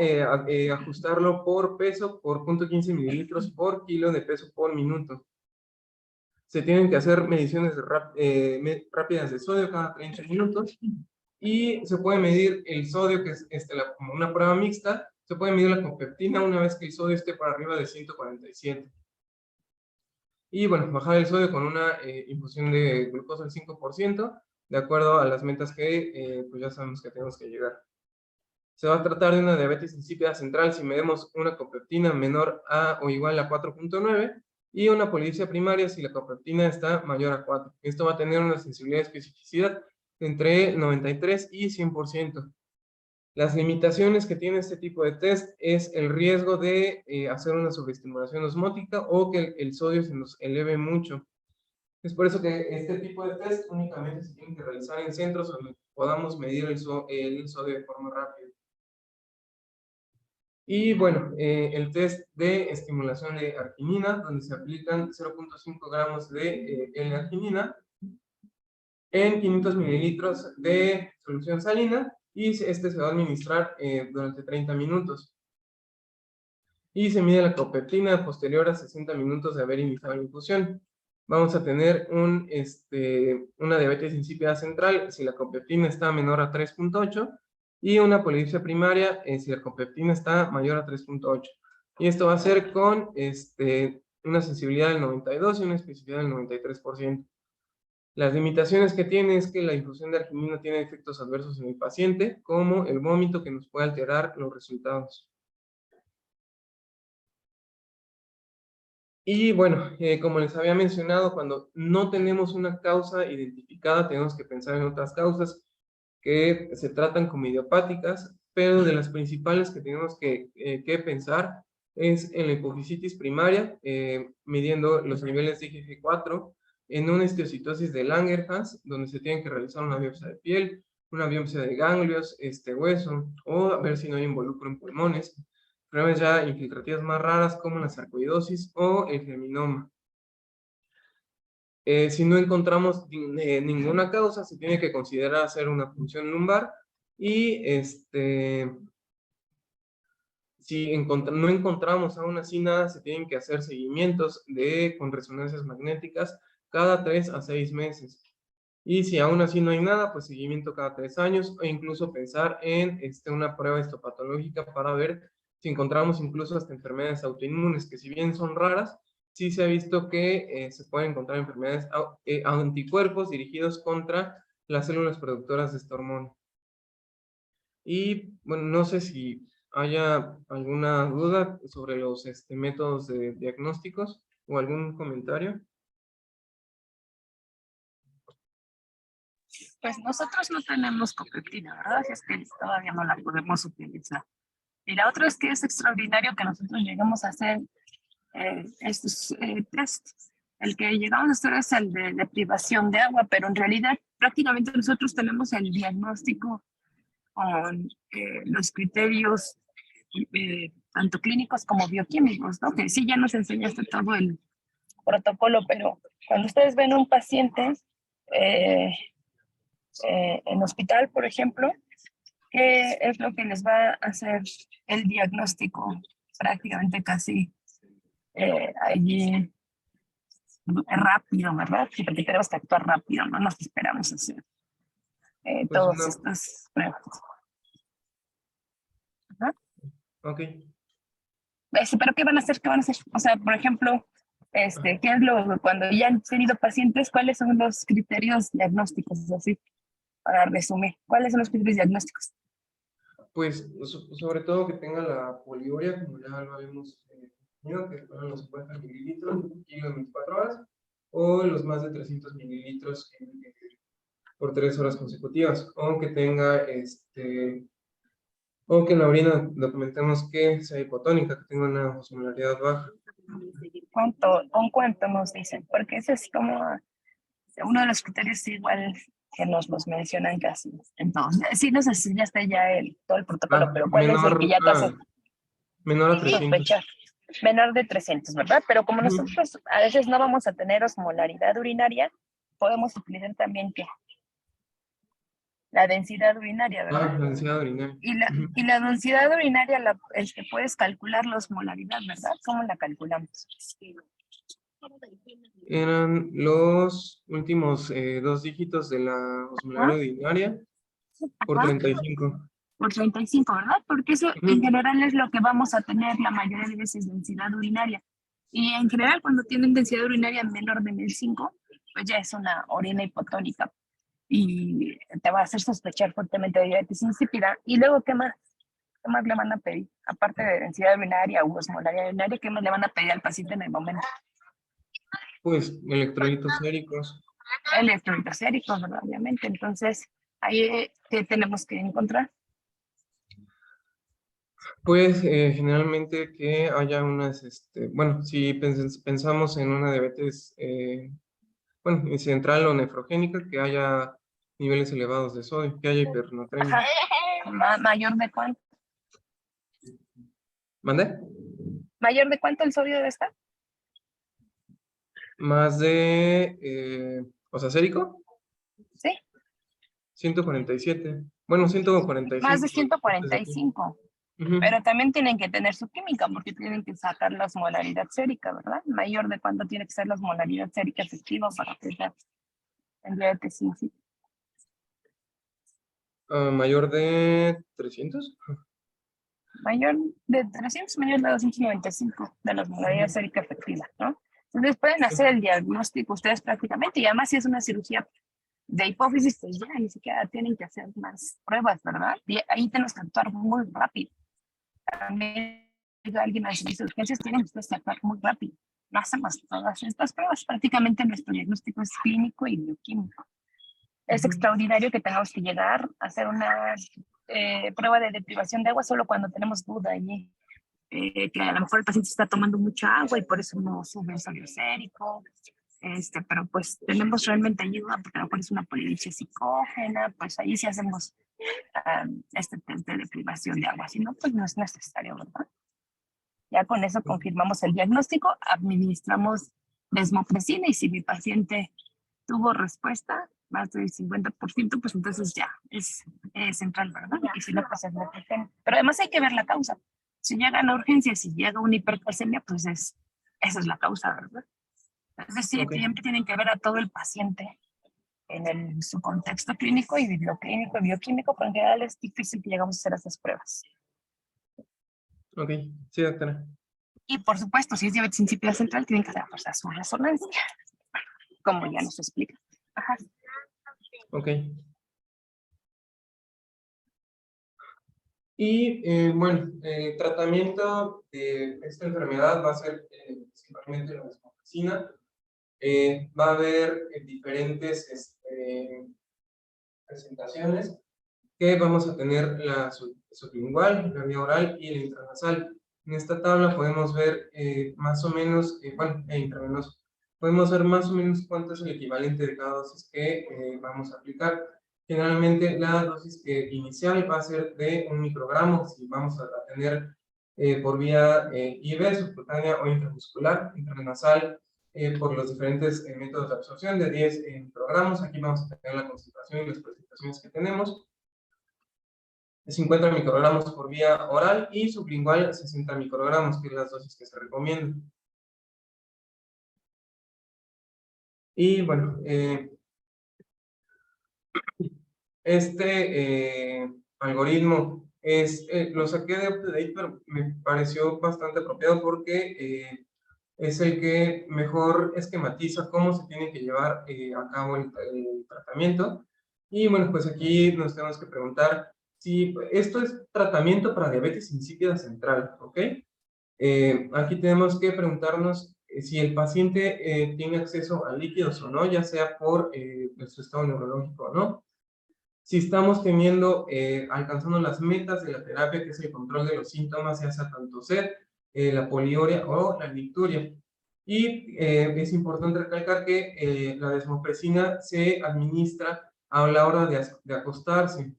ajustarlo por peso por 0.15 mililitros por kilo de peso por minuto. Se tienen que hacer mediciones rápidas de sodio cada 30 minutos, y se puede medir el sodio, que es como una prueba mixta. Se puede medir la copeptina una vez que el sodio esté por arriba de 147. Y bueno, bajar el sodio con una infusión de glucosa al 5%, de acuerdo a las metas que pues ya sabemos que tenemos que llegar. Se va a tratar de una diabetes insípida central si medimos una copeptina menor a o igual a 4.9 y una polidipsia primaria si la copeptina está mayor a 4. Esto va a tener una sensibilidad y especificidad entre 93 y 100%. Las limitaciones que tiene este tipo de test es el riesgo de hacer una sobreestimulación osmótica o que el sodio se nos eleve mucho. Es por eso que este tipo de test únicamente se tiene que realizar en centros donde podamos medir el sodio de forma rápida. Y bueno, el test de estimulación de arginina, donde se aplican 0.5 gramos de L-arginina en 500 mililitros de solución salina, y este se va a administrar durante 30 minutos. Y se mide la copeptina posterior a 60 minutos de haber iniciado la infusión. Vamos a tener una diabetes insípida central si la copeptina está menor a 3.8 y una polidipsia primaria si la copeptina está mayor a 3.8. Y esto va a ser con una sensibilidad del 92 y una especificidad del 93%. Las limitaciones que tiene es que la infusión de arginina tiene efectos adversos en el paciente, como el vómito que nos puede alterar los resultados. Y bueno, como les había mencionado, cuando no tenemos una causa identificada, tenemos que pensar en otras causas que se tratan como idiopáticas, pero de las principales que tenemos que pensar es en la hipofisitis primaria, midiendo los niveles de IgG4, en una histiocytosis de Langerhans, donde se tiene que realizar una biopsia de piel, una biopsia de ganglios, hueso, o a ver si no hay involucro en pulmones. Pruebas ya infiltrativas más raras como la sarcoidosis o el geminoma. Si no encontramos ninguna causa, se tiene que considerar hacer una punción lumbar y si no encontramos aún así nada, se tienen que hacer seguimientos con resonancias magnéticas cada 3 a 6 meses. Y si aún así no hay nada, pues seguimiento cada 3 años o incluso pensar en una prueba histopatológica para ver si encontramos incluso hasta enfermedades autoinmunes, que si bien son raras, sí se ha visto que se pueden encontrar enfermedades, anticuerpos dirigidos contra las células productoras de esta hormona. Y bueno, no sé si haya alguna duda sobre los métodos de diagnósticos o algún comentario. Pues nosotros no tenemos copeptina, ¿verdad? Es que todavía no la podemos utilizar. Y la otra es que es extraordinario que nosotros lleguemos a hacer estos tests. El que llegamos a hacer es el de privación de agua, pero en realidad prácticamente nosotros tenemos el diagnóstico con los criterios tanto clínicos como bioquímicos, ¿no? Que sí ya nos enseñaste todo el protocolo, pero cuando ustedes ven un paciente eh, en hospital, por ejemplo, ¿qué es lo que les va a hacer el diagnóstico prácticamente casi allí rápido, ¿verdad? Sí, porque tenemos que actuar rápido, no nos esperamos hacer Pues todas estas pruebas. ¿No? Ok. Sí, pero ¿qué van a hacer? ¿Qué van a hacer? O sea, por ejemplo, ¿qué es lo, cuando ya han tenido pacientes, cuáles son los criterios diagnósticos? Así, para resumir, ¿cuáles son los criterios diagnósticos? Pues sobre todo que tenga la poliuria, como ya lo habíamos tenido, que fueron los 50 mililitros y los 24 horas, o los más de 300 mililitros por 3 horas consecutivas, o que tenga o que en la orina documentemos que sea hipotónica, que tenga una osmolaridad baja. ¿Con cuánto nos dicen? Porque ese es como uno de los criterios igual que nos los mencionan casi. Entonces, sí, no sé si ya está ya todo el protocolo, pero ¿cuál es el que ya te hace menor a 300. sospechar? Menor de 300, ¿verdad? Pero como nosotros a veces no vamos a tener osmolaridad urinaria, podemos utilizar también ¿qué? La densidad urinaria, ¿verdad? La densidad urinaria. Y la densidad urinaria puedes calcular la osmolaridad, ¿verdad? ¿Cómo la calculamos? Eran los últimos 2 dígitos de la osmolaridad urinaria por 35. Por 35, ¿verdad? Porque eso en general es lo que vamos a tener la mayoría de veces, densidad urinaria. Y en general cuando tienen densidad urinaria menor de 1005, pues ya es una orina hipotónica y te va a hacer sospechar fuertemente de diabetes insípida. Y luego, ¿qué más? ¿Qué más le van a pedir? Aparte de densidad urinaria u osmolaridad urinaria, ¿qué más le van a pedir al paciente en el momento? Pues electrolitos séricos. Electrolitos séricos, ¿verdad? Obviamente. Entonces, ahí ¿qué tenemos que encontrar? Pues generalmente que haya unas, bueno, si pensamos en una diabetes, bueno, central o nefrogénica, que haya niveles elevados de sodio, que haya hipernatremia. ¿Mayor de cuánto? ¿Mande? ¿Mayor de cuánto el sodio debe estar? Más de, o sea, sérico, Sí. 147. Bueno, 145. Más de 145. Pero también tienen que tener su química porque tienen que sacar la osmolaridad sérica, ¿verdad? Mayor de cuánto tiene que ser la osmolaridad sérica efectiva para pensar en diabetes insípida. Mayor de 300. mayor de 300, mayor de 295 de la osmolaridad sérica efectiva, ¿no? Entonces pueden hacer el diagnóstico ustedes prácticamente, y además si es una cirugía de hipófisis, pues ya ni siquiera tienen que hacer más pruebas, ¿verdad? Y ahí tenemos que actuar muy rápido. También alguien a las urgencias tienen ustedes que actuar muy rápido. No hacemos todas estas pruebas, prácticamente nuestro diagnóstico es clínico y bioquímico. Es extraordinario que tengamos que llegar a hacer una prueba de deprivación de agua solo cuando tenemos duda y que a lo mejor el paciente está tomando mucha agua y por eso no sube el sodio sérico. Pero pues tenemos realmente ayuda porque a lo mejor es una polidipsia psicógena, pues ahí sí hacemos este test de deprivación de agua, si no, pues no es necesario, ¿verdad? Ya con eso confirmamos el diagnóstico, administramos desmopresina y si mi paciente tuvo respuesta, más del 50%, pues entonces ya es central, ¿verdad? Y si no, pues es metrofeno. Pero además hay que ver la causa. Si llega a urgencia, si llega una hipercalcemia, pues esa es la causa, ¿verdad? Es decir, siempre tienen que ver a todo el paciente en su contexto clínico y clínico y bioquímico, pero en general es difícil que llegamos a hacer esas pruebas. Ok, sí, doctora. Y por supuesto, si es diabetes insípida central, tienen que hacer fuerza su resonancia, como ya nos explica. Ajá. Ok. Y bueno, el tratamiento de esta enfermedad va a ser principalmente la desmopresina. Va a haber diferentes presentaciones que vamos a tener la sublingual, la vía oral y la intranasal. En esta tabla podemos ver más o menos, bueno, intravenoso, podemos ver más o menos cuánto es el equivalente de cada dosis que vamos a aplicar. Generalmente la dosis inicial va a ser de 1 microgramo, si vamos a tener por vía IV, subcutánea o intramuscular, intranasal, por los diferentes métodos de absorción de 10 microgramos. Aquí vamos a tener la concentración y las presentaciones que tenemos. 50 microgramos por vía oral y sublingual 60 microgramos, que es las dosis que se recomiendan. Y bueno, algoritmo lo saqué de UpToDate, pero me pareció bastante apropiado porque es el que mejor esquematiza cómo se tiene que llevar a cabo el tratamiento. Y bueno, pues aquí nos tenemos que preguntar si esto es tratamiento para diabetes insípida central, ¿ok? Aquí tenemos que preguntarnos si el paciente tiene acceso a líquidos o no, ya sea por su estado neurológico o no. Si estamos alcanzando las metas de la terapia, que es el control de los síntomas, ya sea tanto sed, la poliuria o la nicturia. Y es importante recalcar que la desmopresina se administra a la hora de acostarse.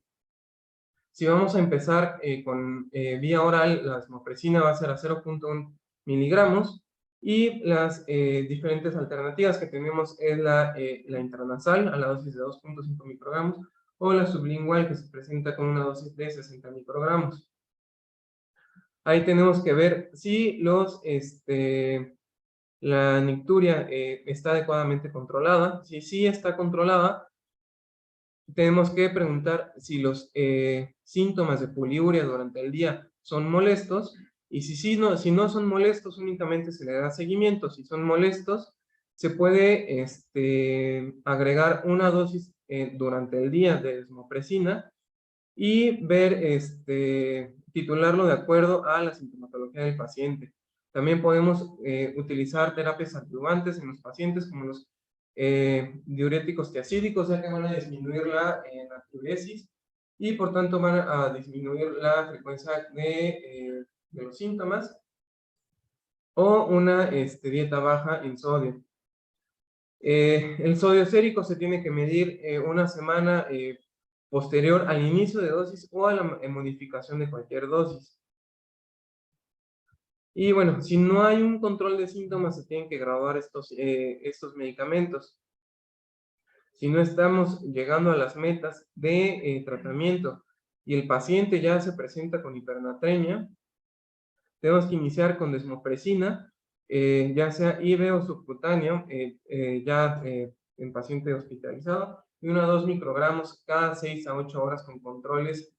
Si vamos a empezar con vía oral, la desmopresina va a ser a 0.1 miligramos y las diferentes alternativas que tenemos es la intranasal a la dosis de 2.5 microgramos o la sublingual que se presenta con una dosis de 60 microgramos. Ahí tenemos que ver si la nicturia está adecuadamente controlada. Si sí está controlada, tenemos que preguntar si los síntomas de poliuria durante el día son molestos y si no son molestos, únicamente se le da seguimiento. Si son molestos, se puede agregar una dosis durante el día de desmopresina y titularlo de acuerdo a la sintomatología del paciente. También podemos utilizar terapias adyuvantes en los pacientes como los diuréticos tiacídicos, ya que van a disminuir la natriuresis y por tanto van a disminuir la frecuencia de los síntomas, o una dieta baja en sodio. El sodio sérico se tiene que medir una semana posterior al inicio de dosis o a la modificación de cualquier dosis. Y bueno, si no hay un control de síntomas, se tienen que graduar estos medicamentos. Si no estamos llegando a las metas de tratamiento y el paciente ya se presenta con hipernatremia, tenemos que iniciar con desmopresina, ya sea IV o subcutáneo, en paciente hospitalizado, y 1 a 2 microgramos cada 6 a 8 horas con controles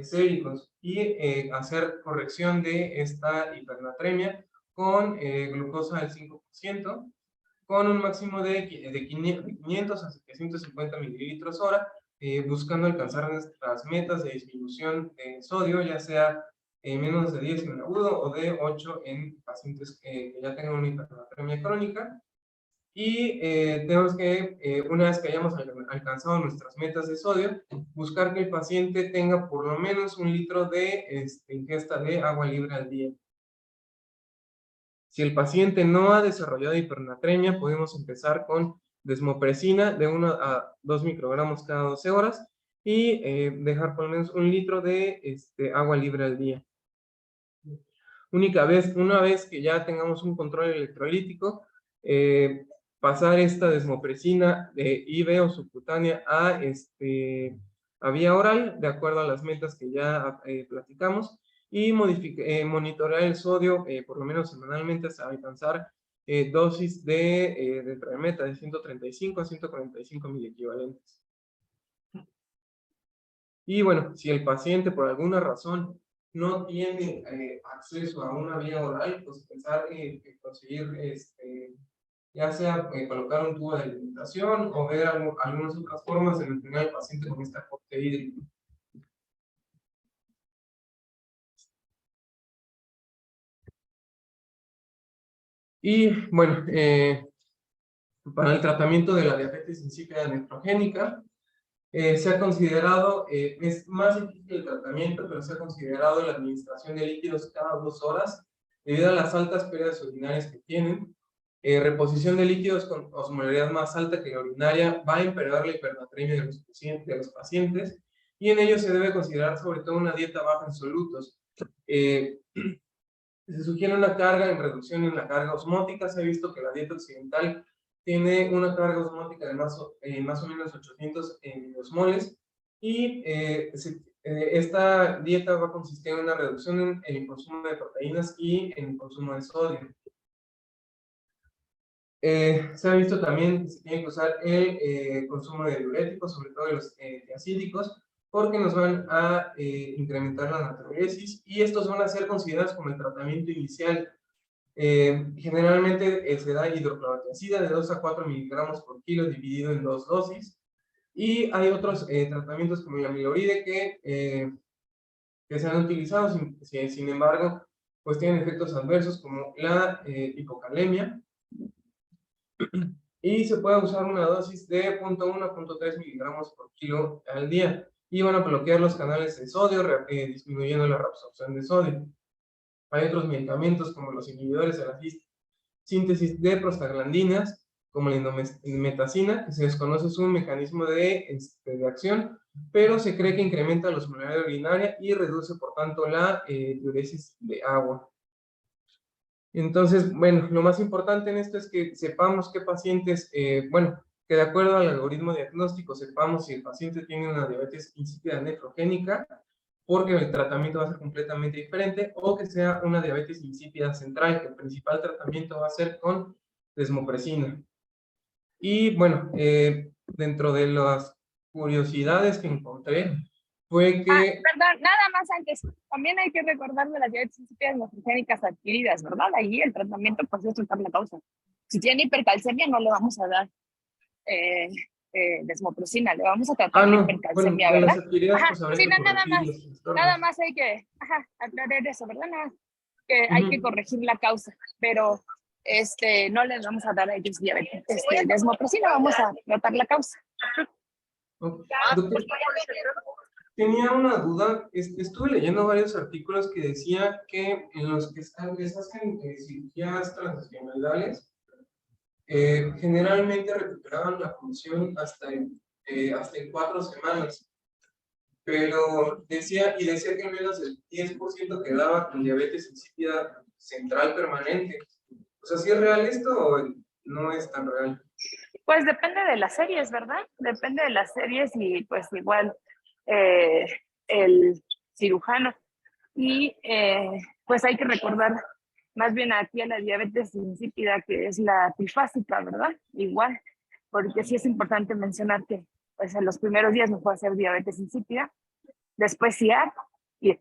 séricos y hacer corrección de esta hipernatremia con glucosa del 5%, con un máximo de 500 a 750 mililitros hora, buscando alcanzar nuestras metas de disminución de sodio, ya sea menos de 10 en el agudo o de 8 en pacientes que ya tengan una hipernatremia crónica. Y tenemos que, una vez que hayamos alcanzado nuestras metas de sodio, buscar que el paciente tenga por lo menos 1 litro de ingesta de agua libre al día. Si el paciente no ha desarrollado hipernatremia, podemos empezar con desmopresina de 1 a 2 microgramos cada 12 horas y dejar por lo menos 1 litro de agua libre al día. Una vez que ya tengamos un control electrolítico, pasar esta desmopresina de IV o subcutánea a vía oral, de acuerdo a las metas que ya platicamos, y monitorear el sodio por lo menos semanalmente hasta alcanzar dosis de Premeta de 135 a 145 miliequivalentes. Y bueno, si el paciente por alguna razón no tiene acceso a una vía oral, pues pensar en conseguir, ya sea colocar un tubo de alimentación o ver algunas otras formas de mantener al paciente con este aporte hídrico. Y bueno, para el tratamiento de la diabetes insípida nefrogénica, se ha considerado, es más difícil el tratamiento, pero se ha considerado la administración de líquidos cada 2 horas, debido a las altas pérdidas urinarias que tienen. Reposición de líquidos con osmolaridad más alta que la urinaria va a empeorar la hipernatremia de los pacientes, y en ello se debe considerar sobre todo una dieta baja en solutos. Se sugiere una carga en reducción en la carga osmótica. Se ha visto que la dieta occidental tiene una carga osmótica de más o menos 800 miliosmoles, y esta dieta va a consistir en una reducción en el consumo de proteínas y en el consumo de sodio. Se ha visto también que se tiene que usar el consumo de diuréticos, sobre todo de los tiacídicos, porque nos van a incrementar la natriuresis, y estos van a ser considerados como el tratamiento inicial. Generalmente se da hidroclorotiazida de 2 a 4 miligramos por kilo dividido en 2 dosis, y hay otros tratamientos como la amiloride que se han utilizado, sin embargo, pues tienen efectos adversos como la hipocalemia, y se puede usar una dosis de 0.1 a 0.3 miligramos por kilo al día, y van a bloquear los canales de sodio, disminuyendo la reabsorción de sodio. Hay otros medicamentos como los inhibidores de la síntesis de prostaglandinas, como la indometacina, que se desconoce su mecanismo de acción, pero se cree que incrementa la osmolaridad urinaria y reduce, por tanto, la diuresis de agua. Entonces, bueno, lo más importante en esto es que sepamos qué pacientes, bueno, que de acuerdo al algoritmo diagnóstico sepamos si el paciente tiene una diabetes insípida nefrogénica, porque el tratamiento va a ser completamente diferente, o que sea una diabetes insípida central, que el principal tratamiento va a ser con desmopresina. Y bueno, dentro de las curiosidades que encontré, fue que... Perdón, nada más antes, también hay que recordar de las diabetes insípidas nefrogénicas adquiridas, ¿verdad? Ahí el tratamiento pues es tratar la causa. Si tiene hipercalcemia no le vamos a dar desmopresina, le vamos a tratar la hipercalcemia, bueno, ¿verdad? las adquiridas, pues habría Sí, que corregir los trastornos. nada más hay que aclarar eso, ¿verdad? Que hay que corregir la causa, pero no les vamos a dar a ellos diabetes, desmopresina, vamos a tratar la causa. Okay. Doctor, tenía una duda. Estuve leyendo varios artículos que decía que en los que hacen cirugías transgenitales, generalmente recuperaban la función hasta en 4 semanas, pero decía que al menos el 10% quedaba con diabetes insípida central permanente. O sea, ¿sí es real esto o no es tan real? Pues depende de las series, ¿verdad? Depende de las series, y pues igual el cirujano. Y pues hay que recordar más bien aquí a la diabetes insípida, que es la trifásica, ¿verdad? Igual, porque sí es importante mencionar que pues en los primeros días no puede ser diabetes insípida, después CIAP y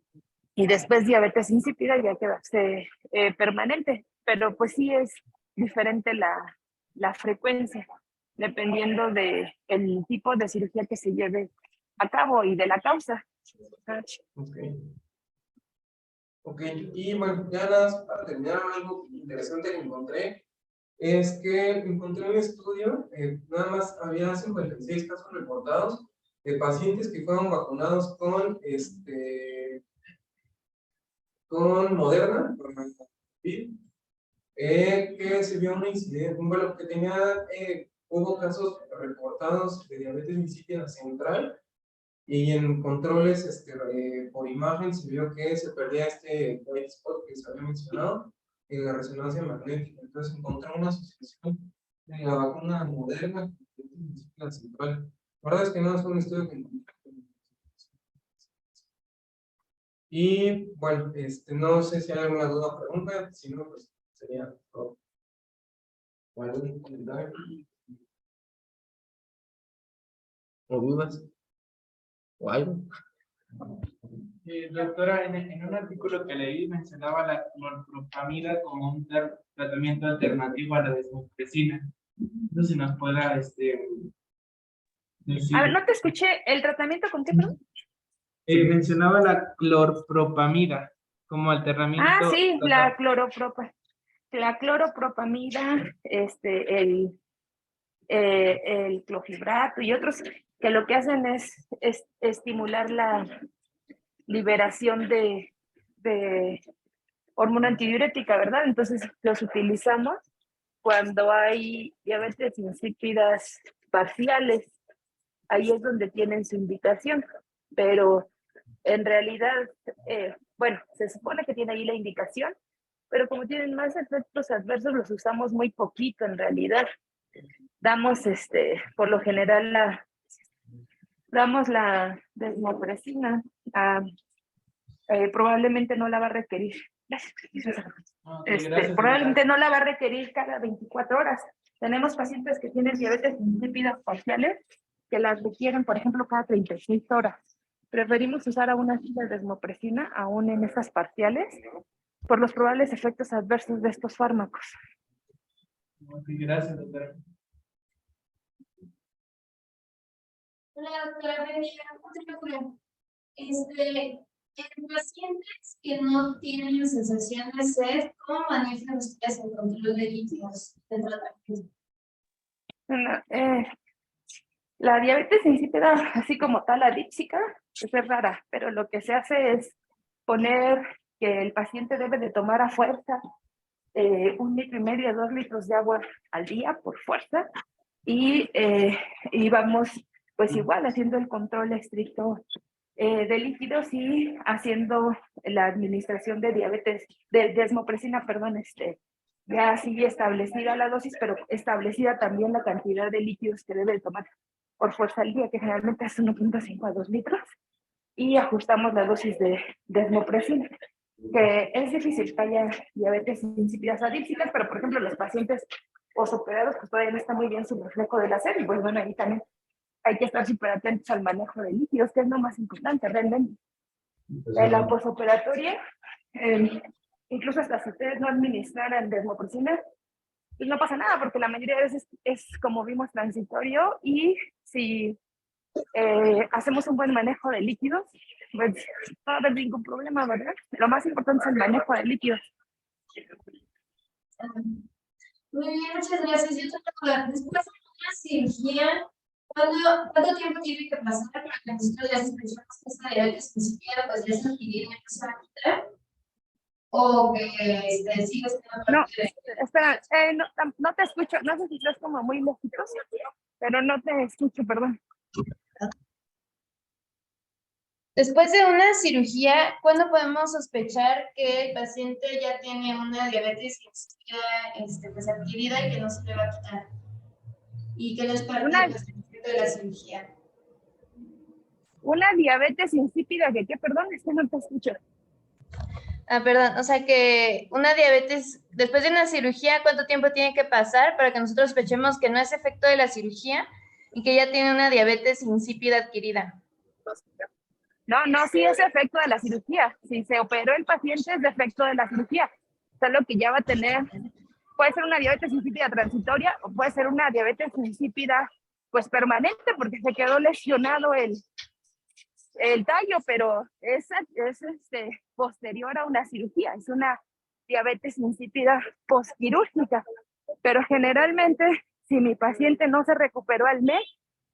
después diabetes insípida ya quedarse permanente. Pero pues sí es diferente la frecuencia, dependiendo del tipo de cirugía que se lleve a cabo y de la causa. Ok. Ok, y bueno, ya nada más para terminar, algo interesante que encontré es que encontré un estudio, nada más había 56 casos reportados de pacientes que fueron vacunados con Moderna, con el COVID, que se vio una incidencia, bueno, que hubo casos reportados de diabetes insípida central, y en controles por imagen se vio que se perdía este white spot que se había mencionado en la resonancia magnética. Entonces encontré una asociación de la vacuna Moderna con diabetes insípida central. La verdad es que no es un estudio que encontré. Y bueno, no sé si hay alguna duda o pregunta, si no, pues sería todo. ¿O algún comentario? ¿O dudas? ¿O algo? Doctora, en un artículo que leí mencionaba la clorpropamida como un tratamiento alternativo a la desmopresina. No sé si nos pueda decir. A ver, no te escuché. ¿El tratamiento con qué, perdón? Mencionaba la clorpropamida como alternamiento. Sí, la cloropropamida, el clofebrato y otros que lo que hacen es estimular la liberación de hormona antidiurética, ¿verdad? Entonces los utilizamos cuando hay diabetes insípidas parciales. Ahí es donde tienen su indicación, pero en realidad, bueno, se supone que tiene ahí la indicación, pero como tienen más efectos adversos, los usamos muy poquito en realidad. Damos, por lo general, damos la desmopresina, probablemente no la va a requerir. Gracias, Probablemente no la va a requerir cada 24 horas. Tenemos pacientes que tienen diabetes insípidas parciales que las requieren, por ejemplo, cada 36 horas. Preferimos usar aún así la desmopresina, aún en esas parciales, por los probables efectos adversos de estos fármacos. Gracias, doctora. Hola, doctora, en pacientes que no tienen sensación de sed, ¿cómo manejan ustedes el control de líquidos de tratamiento? La diabetes insípida, así como tal, adípsica, es rara, pero lo que se hace es poner que el paciente debe de tomar a fuerza 1,5 litros, 2 litros de agua al día por fuerza, y vamos pues igual haciendo el control estricto de líquidos y haciendo la administración de desmopresina, perdón, ya sigue establecida la dosis, pero establecida también la cantidad de líquidos que debe tomar por fuerza al día, que generalmente es 1,5 a 2 litros, y ajustamos la dosis de desmopresina, que es difícil que haya diabetes insípidas adípsicas, pero por ejemplo los pacientes posoperados pues todavía no está muy bien su reflejo de la sed, y pues bueno, ahí también hay que estar súper atentos al manejo de líquidos, que es lo más importante realmente. En la posoperatoria, incluso hasta si ustedes no administraran desmopresina, pues no pasa nada, porque la mayoría de veces es como vimos transitorio, y si hacemos un buen manejo de líquidos, pues no va a haber ningún problema, ¿verdad? Lo más importante es el manejo de líquidos. Muy bien, muchas gracias. Yo tengo después de una cirugía, ¿cuánto tiempo tiene que pasar para que nosotros ya sospechemos que esa diabetes insípida pues ya se adquirió y empezó a quitar? ¿O que sigue siendo No, parte de... espera, no te escucho, no sé si estás como muy lejitos, pero no te escucho, perdón. Después de una cirugía, ¿cuándo podemos sospechar que el paciente ya tiene una diabetes insípida pues adquirida y que no se le va a quitar? Y que no es parte de la cirugía. Una diabetes insípida, ¿qué? Perdón, no te escucho. Perdón, o sea que una diabetes, después de una cirugía, ¿cuánto tiempo tiene que pasar para que nosotros sospechemos que no es efecto de la cirugía y que ya tiene una diabetes insípida adquirida? No, sí es efecto de la cirugía. Si se operó el paciente es de efecto de la cirugía. Solo que ya va a tener, puede ser una diabetes insípida transitoria o puede ser una diabetes insípida pues permanente porque se quedó lesionado el tallo, pero es posterior a una cirugía, es una diabetes insípida postquirúrgica. Pero generalmente, si mi paciente no se recuperó al mes,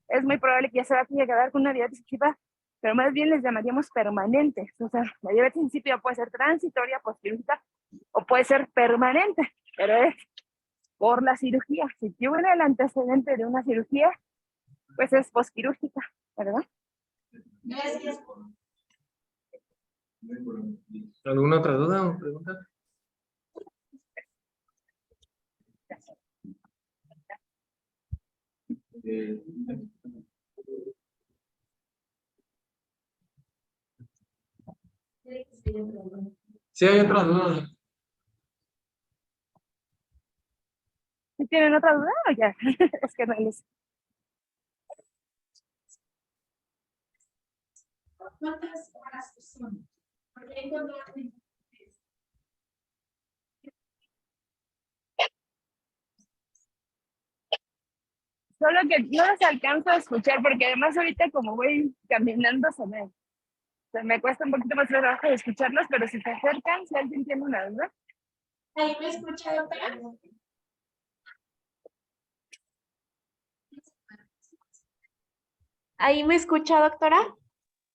es muy probable que ya se va a quedar con una diabetes insípida, pero más bien les llamaríamos permanentes. O sea, la diabetes insípida puede ser transitoria, postquirúrgica, o puede ser permanente, pero es por la cirugía. Si tiene el antecedente de una cirugía, pues es postquirúrgica, ¿verdad? Gracias. ¿Alguna otra duda o pregunta? Sí, hay otra duda. ¿Sí tienen otra duda o ya? Es que no les... ¿Cuántas horas son? Porque he encontrado Solo que no los alcanzo a escuchar porque además ahorita como voy caminando se me cuesta un poquito más de trabajo de escucharlos, pero si se acercan, si alguien tiene una duda. ¿ahí me escucha, doctora? ¿Ahí me escucha, doctora?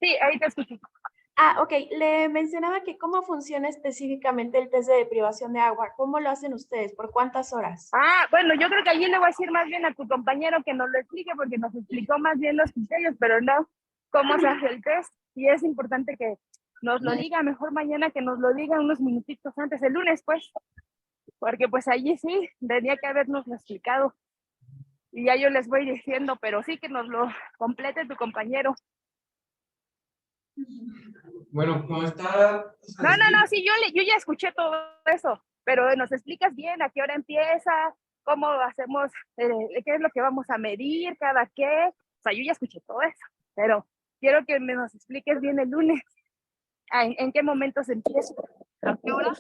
Sí, ahorita escucho. Ah, ok. Le mencionaba que cómo funciona específicamente el test de deprivación de agua. ¿Cómo lo hacen ustedes? ¿Por cuántas horas? Ah, bueno, yo creo que allí le voy a decir más bien a tu compañero que nos lo explique porque nos explicó más bien los criterios, pero no cómo se hace el test. Y es importante que nos lo diga, mejor mañana que nos lo diga unos minutitos antes, el lunes pues, porque pues allí sí, tendría que habernos lo explicado. Y ya yo les voy diciendo, pero sí que nos lo complete tu compañero. Bueno, como está... No, sí, yo ya escuché todo eso, pero nos explicas bien a qué hora empieza, cómo hacemos, qué es lo que vamos a medir, cada qué. O sea, yo ya escuché todo eso, pero quiero que nos expliques bien el lunes en qué momentos empieza, a qué hora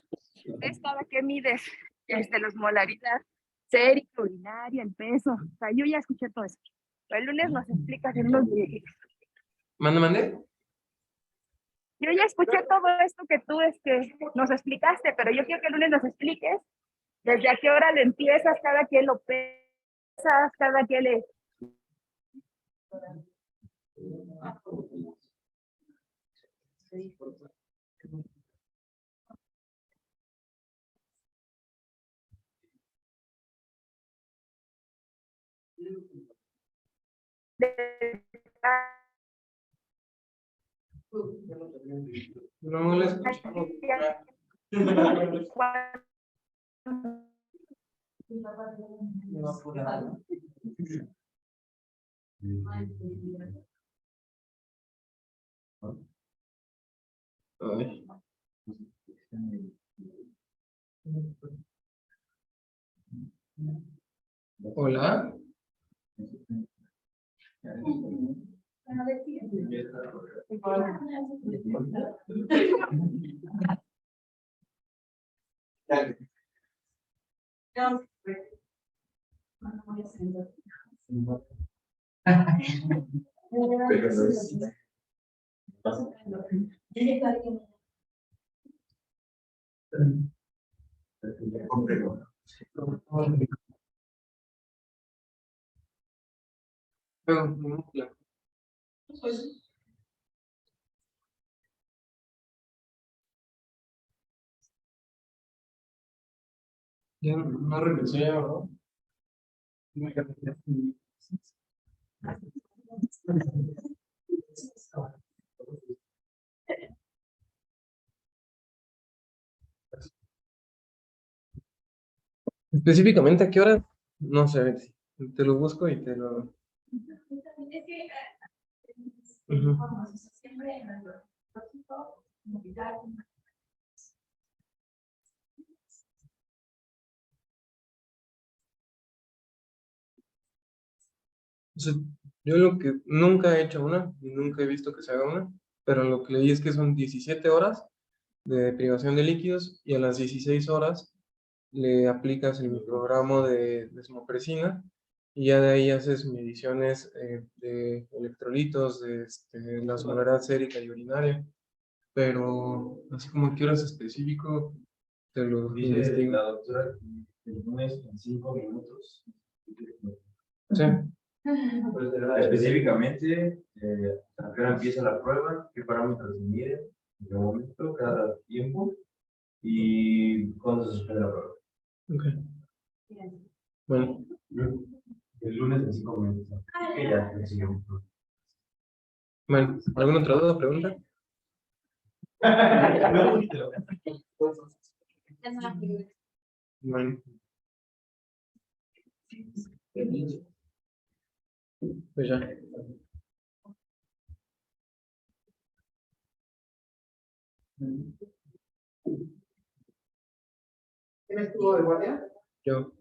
es cada qué mides la osmolaridad sérica, urinaria, el peso. O sea, yo ya escuché todo eso. Pero el lunes nos explicas en unos días. ¿Mande? Yo ya escuché todo esto que tú nos explicaste, pero yo quiero que el lunes nos expliques desde a qué hora le empiezas, cada quien lo pesas, cada quien le... No le escuchamos. Ay. Hola. Ya no regresó ya, ¿verdad? Específicamente, ¿a qué hora? No sé, te lo busco y te lo... Es que Ujú. siempre en el propósito, O sea, yo lo que nunca he hecho una, y nunca he visto que se haga una, pero lo que leí es que son 17 horas de privación de líquidos y a las 16 horas le aplicas el microgramo de desmopresina y ya de ahí haces mediciones de electrolitos, de la osmolaridad sérica y urinaria, pero así como que horas específico te lo Dice investigo. la doctora que el lunes en 5 minutos. Sí, Pues, específicamente, ¿a qué hora empieza la prueba? ¿Qué parámetros se miden? ¿En qué momento? ¿Cada tiempo? ¿Y cuándo se suspende la prueba? ok. Bueno, El lunes en 5 minutos. Que ya, el siguiente. bueno, ¿alguna otra duda, pregunta? No, Bueno, pues ya. ¿Quién estuvo de guardia? Yo.